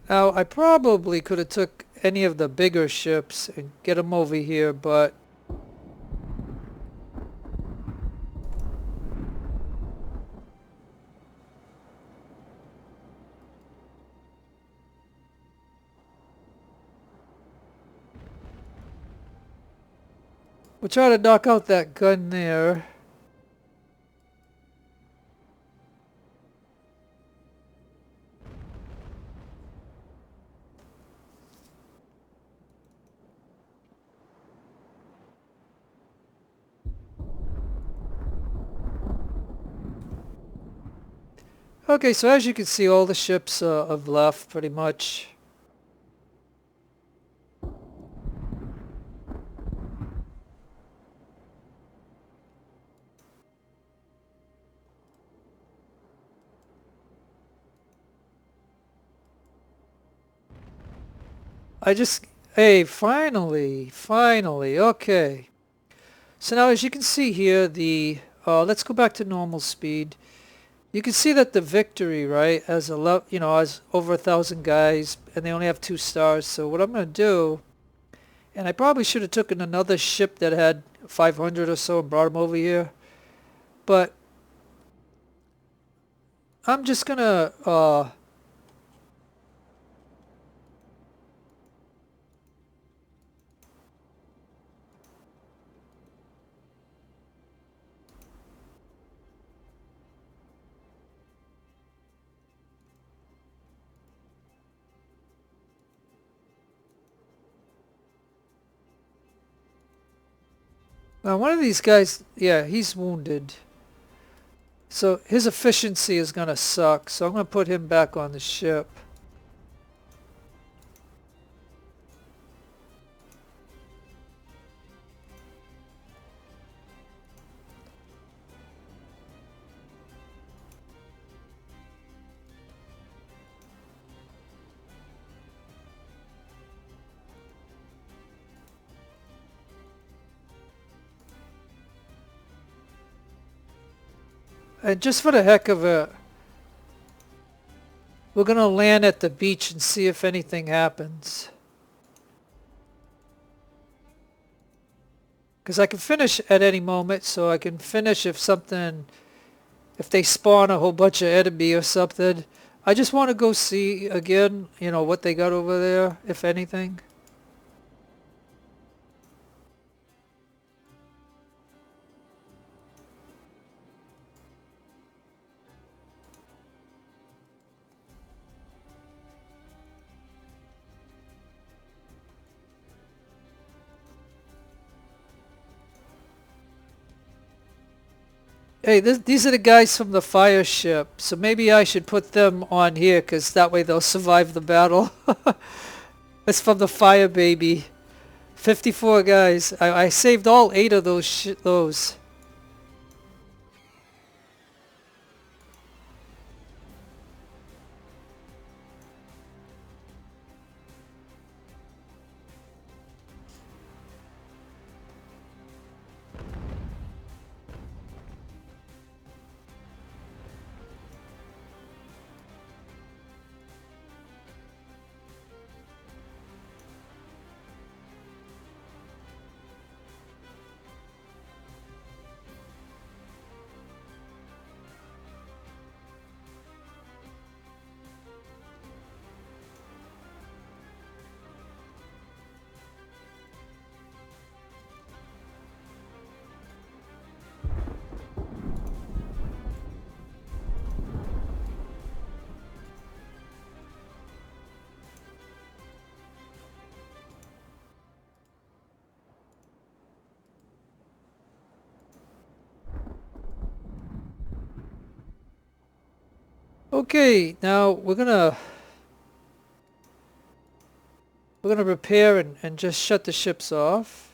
Now, I probably could have took any of the bigger ships and get them over here, but we'll try to knock out that gun there. Okay, so as you can see, all the ships have left pretty much. Hey, finally, okay. So now as you can see here, let's go back to normal speed. You can see that the victory, right, as as over 1,000 guys, and they only have 2 stars. So what I'm going to do, and I probably should have taken another ship that had 500 or so and brought them over here, but I'm just going to now one of these guys, yeah, he's wounded. So his efficiency is going to suck. So I'm going to put him back on the ship. And just for the heck of it, we're going to land at the beach and see if anything happens. Because I can finish at any moment, so I can finish if they spawn a whole bunch of enemy or something. I just want to go see again, what they got over there, if anything. Hey, these are the guys from the fire ship, so maybe I should put them on here, because that way they'll survive the battle. It's from the fire baby. 54 guys. I saved all 8 of those. Okay, now we're gonna repair and just shut the ships off.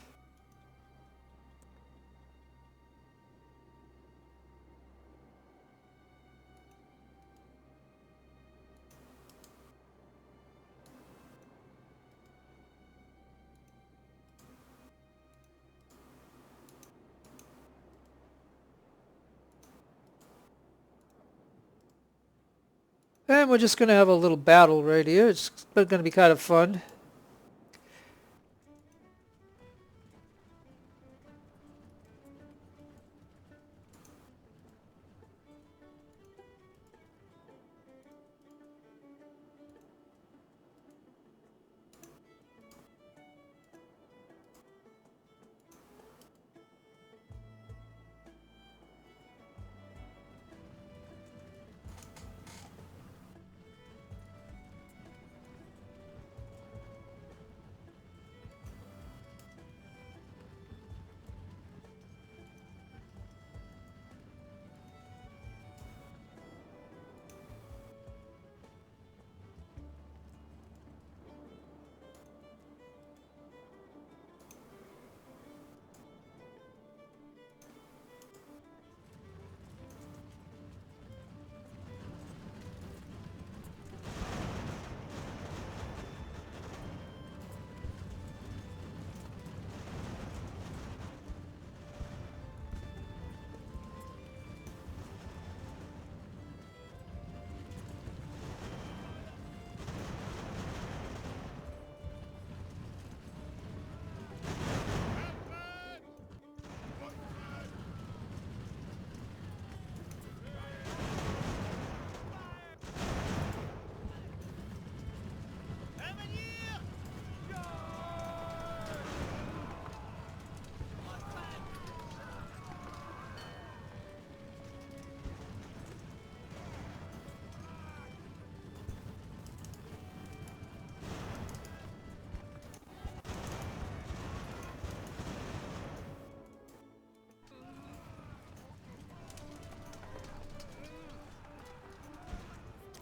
And we're just gonna have a little battle right here. It's gonna be kind of fun.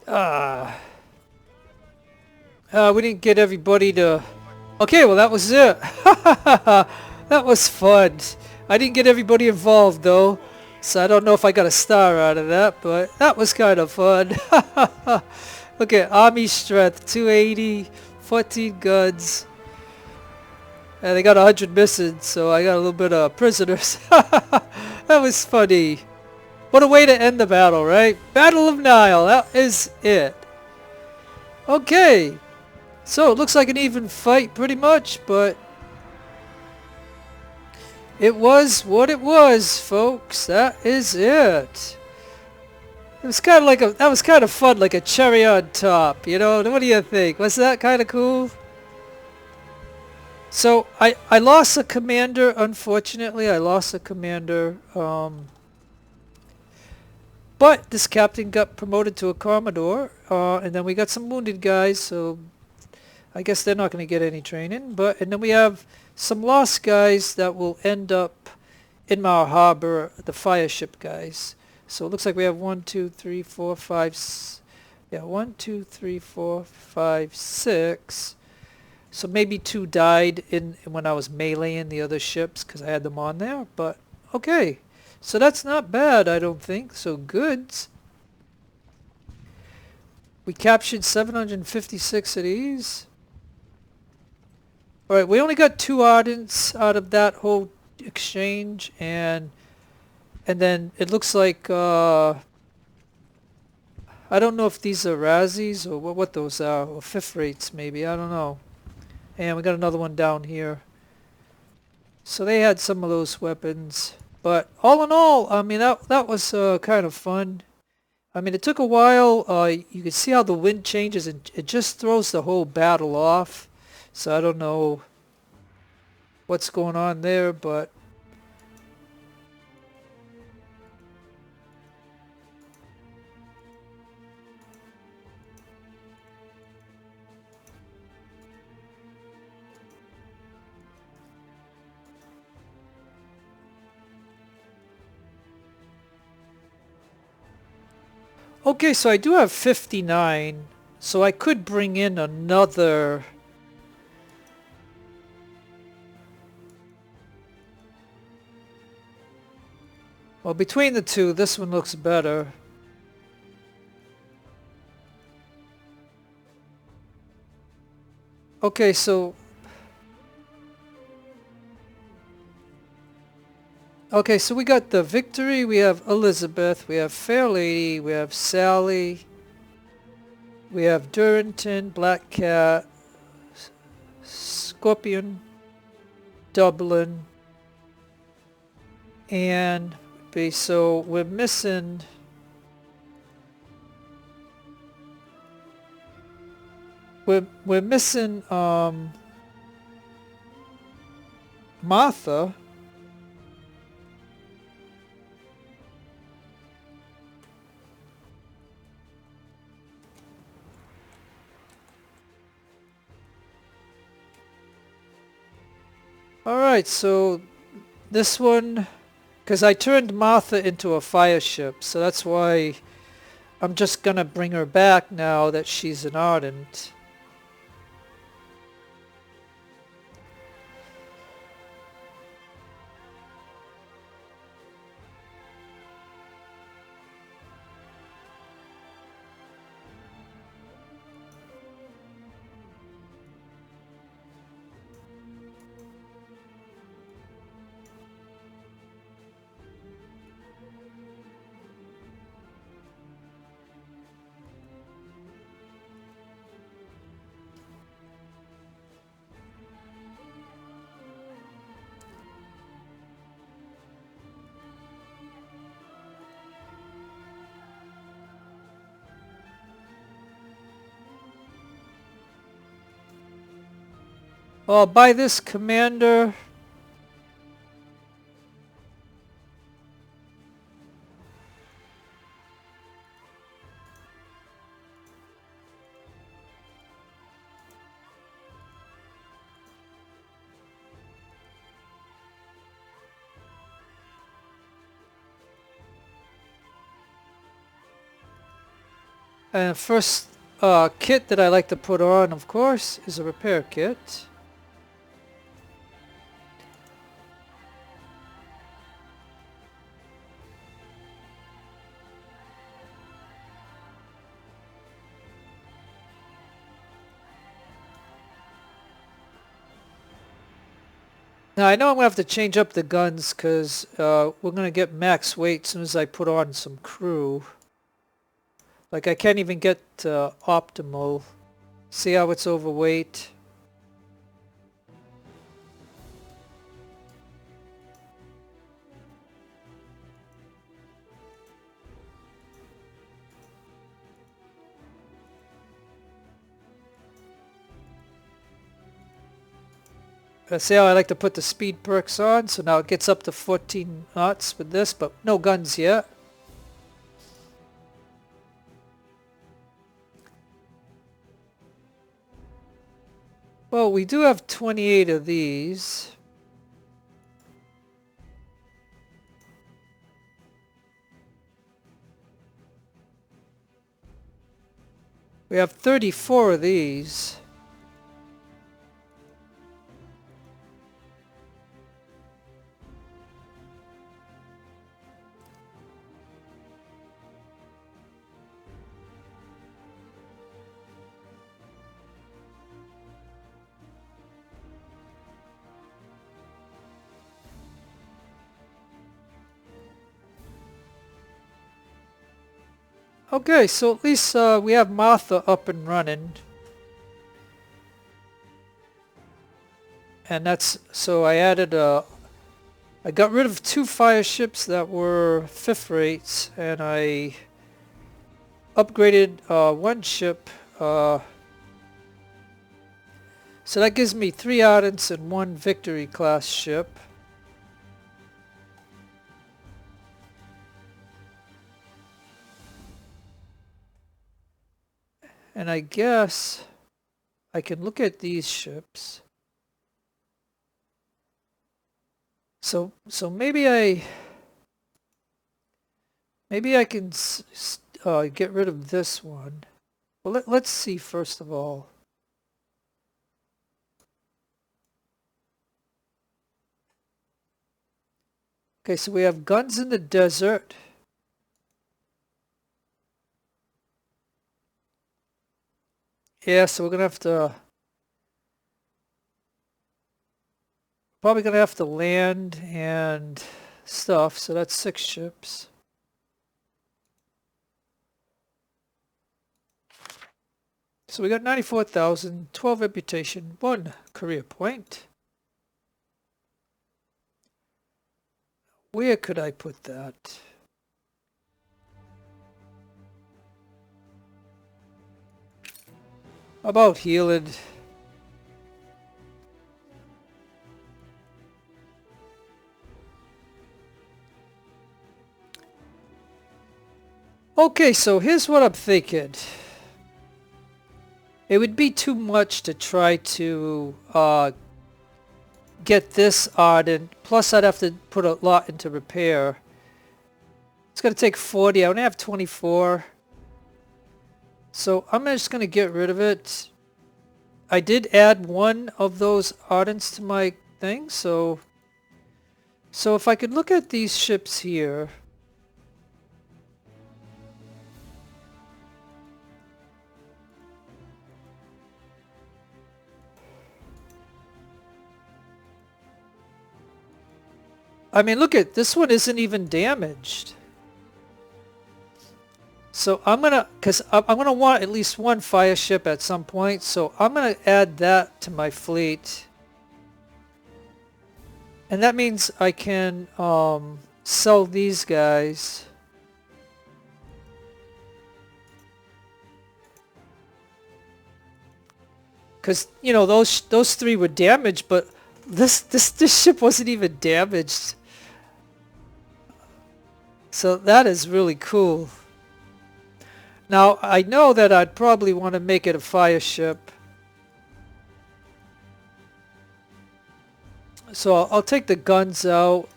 We didn't get everybody to... Okay, well that was it. That was fun. I didn't get everybody involved though, so I don't know if I got a star out of that, but that was kind of fun. Look at Army Strength, 280, 14 guns. And they got 100 missing, so I got a little bit of prisoners. That was funny. What a way to end the battle, right? Battle of Nile, that is it. Okay. So it looks like an even fight pretty much, but it was what it was, folks. That is it. It was kind of like that was kind of fun, like a cherry on top, you know? What do you think? Was that kind of cool? So I lost a commander, unfortunately. I lost a commander. But this captain got promoted to a commodore, and then we got some wounded guys, so I guess they're not going to get any training. And then we have some lost guys that will end up in Mar Harbor, the fire ship guys. So it looks like we have 1, 2, 3, 4, 5, yeah, 1, 2, 3, 4, 5, 6. So maybe 2 died when I was meleeing the other ships because I had them on there. But okay, so that's not bad, I don't think. So goods. We captured 756 of these. Alright, we only got 2 Ardents out of that whole exchange, and then it looks like I don't know if these are Razzies or what those are, or 5th rates maybe, I don't know. And we got another one down here. So they had some of those weapons. But all in all, I mean, that was kind of fun. I mean, it took a while. You can see how the wind changes, and it just throws the whole battle off. So I don't know what's going on there, but... Okay, so I do have 59, so I could bring in another... Well, between the two, this one looks better. Okay, so... Okay, so we got the Victory, we have Elizabeth, we have Fair Lady, we have Sally, we have Durrington, Black Cat, Scorpion, Dublin, and so we're missing... We're missing Martha. Alright, so this one, because I turned Martha into a fire ship, so that's why I'm just gonna bring her back now that she's an Ardent. Well, by this commander... And first kit that I like to put on, of course, is a repair kit. Now I know I'm going to have to change up the guns because we're going to get max weight as soon as I put on some crew. Like I can't even get optimal. See how it's overweight? See how I like to put the speed perks on? So now it gets up to 14 knots with this, but no guns yet. Well, we do have 28 of these. We have 34 of these. Okay, so at least we have Martha up and running. And that's, so I added I got rid of 2 fire ships that were 5th rates, and I upgraded 1 ship. So that gives me 3 Ardents and 1 Victory class ship. And I guess I can look at these ships. So maybe I can get rid of this one. Well, let's see first of all. Okay, so we have guns in the desert. Yeah, so we're gonna have to probably gonna have to land and stuff. So that's 6 ships. So we got 94,000, 12 reputation, 1 career point. Where could I put that? About healing. Okay, so here's what I'm thinking. It would be too much to try to get this ardent. Plus I'd have to put a lot into repair. It's going to take 40. I only have 24. So I'm just going to get rid of it. I did add 1 of those ardents to my thing. So if I could look at these ships here. I mean, look at this one isn't even damaged. So I'm gonna, because I'm gonna want at least 1 fire ship at some point. So I'm gonna add that to my fleet, and that means I can sell these guys. Because you know those 3 were damaged, but this ship wasn't even damaged. So that is really cool. Now, I know that I'd probably want to make it a fire ship. So I'll take the guns out.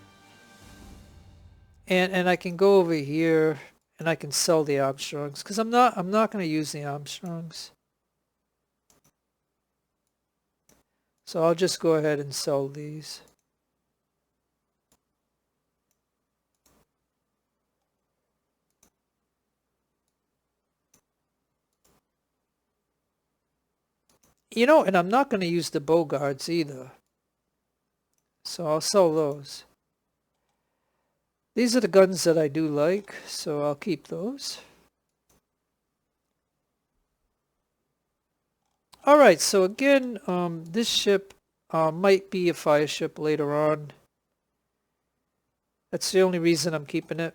And I can go over here. and I can sell the Armstrongs because I'm not going to use the Armstrongs. So I'll just go ahead and sell these. You know, and I'm not going to use the Bogards either. So I'll sell those. These are the guns that I do like, so I'll keep those. Alright, so again, this ship might be a fire ship later on. That's the only reason I'm keeping it.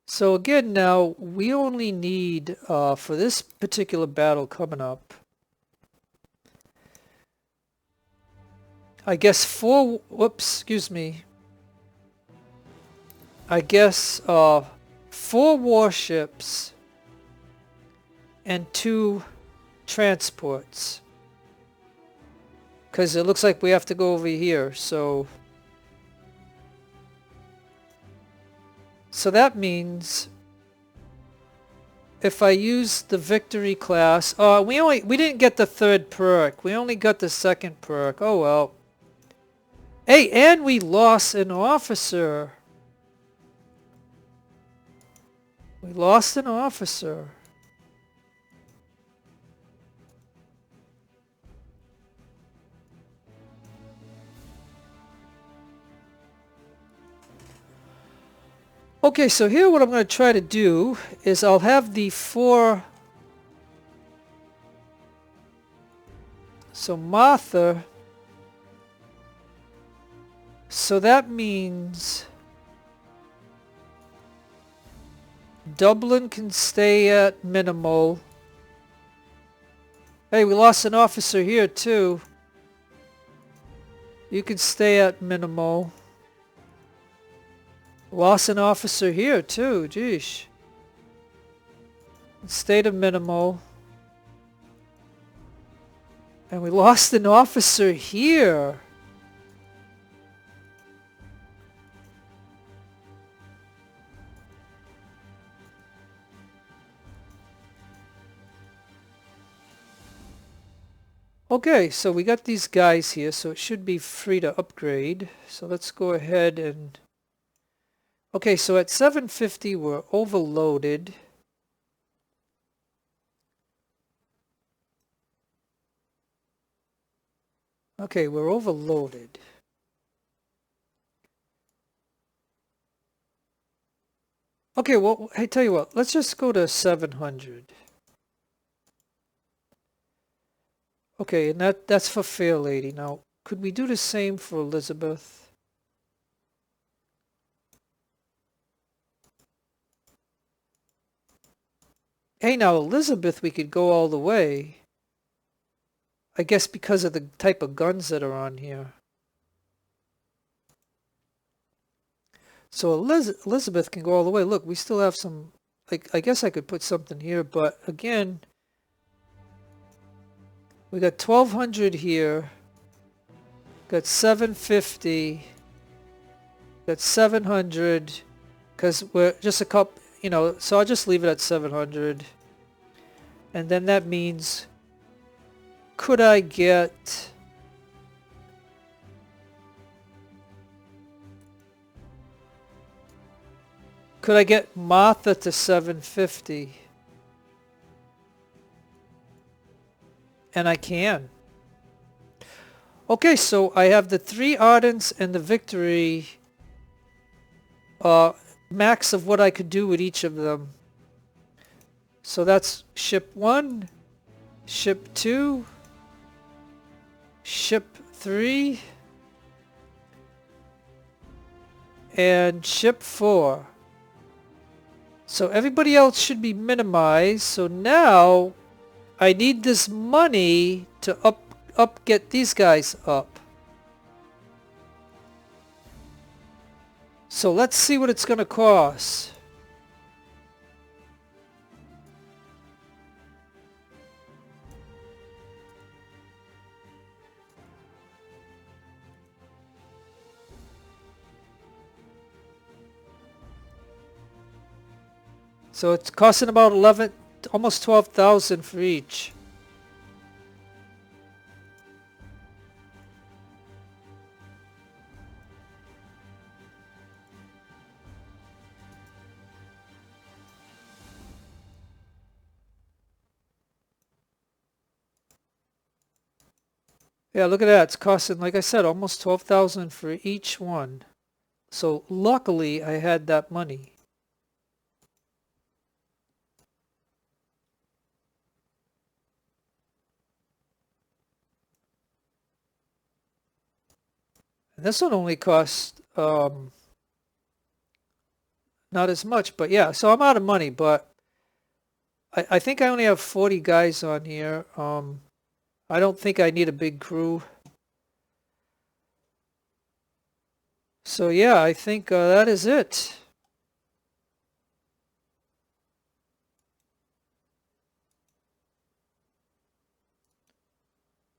So again now, we only need, for this particular battle coming up, I guess 4, whoops, excuse me. I guess 4 warships and 2 transports. Because it looks like we have to go over here, so that means if I use the victory class, we didn't get the 3rd perk. We only got the 2nd perk. Oh well. Hey, and we lost an officer. We lost an officer. Okay, so here what I'm going to try to do is I'll have the 4. So Martha. So that means Dublin can stay at minimal. Hey, we lost an officer here too. You can stay at minimal. Lost an officer here too, geesh. Stay to minimal. And we lost an officer here. Okay, so we got these guys here, so it should be free to upgrade. So let's go ahead and... Okay, so at 750 we're overloaded. Okay, we're overloaded. Okay, well, I tell you what, let's just go to 700. Okay, and that's for Fair Lady. Now, could we do the same for Elizabeth? Hey, now Elizabeth, we could go all the way. I guess because of the type of guns that are on here. So Elizabeth can go all the way. Look, we still have some... Like, I guess I could put something here, but again... We got 1200 here. Got 750. Got 700. Because we're just a couple, you know, so I'll just leave it at 700. And then that means, could I get... Could I get Martha to 750? And I can. Okay, so I have the 3 Ardents and the Victory. Max of what I could do with each of them. So that's ship 1, ship 2, ship 3, and ship 4. So everybody else should be minimized. So now I need this money to get these guys up. So let's see what it's going to cost. So it's costing about 11, almost 12,000 for each. Yeah, look at that. It's costing, like I said, almost 12,000 for each one. So luckily I had that money. And this one only cost not as much, but yeah, so I'm out of money, but I think I only have 40 guys on here. I don't think I need a big crew. So yeah, I think that is it.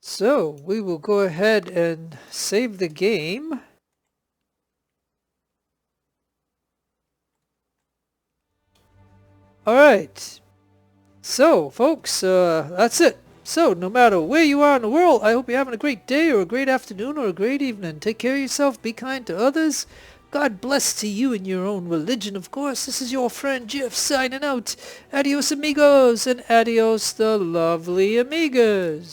So we will go ahead and save the game. All right. So folks, that's it. So no matter where you are in the world, I hope you're having a great day or a great afternoon or a great evening. Take care of yourself. Be kind to others. God bless to you and your own religion, of course. This is your friend Jeff signing out. Adios amigos and adios the lovely amigas.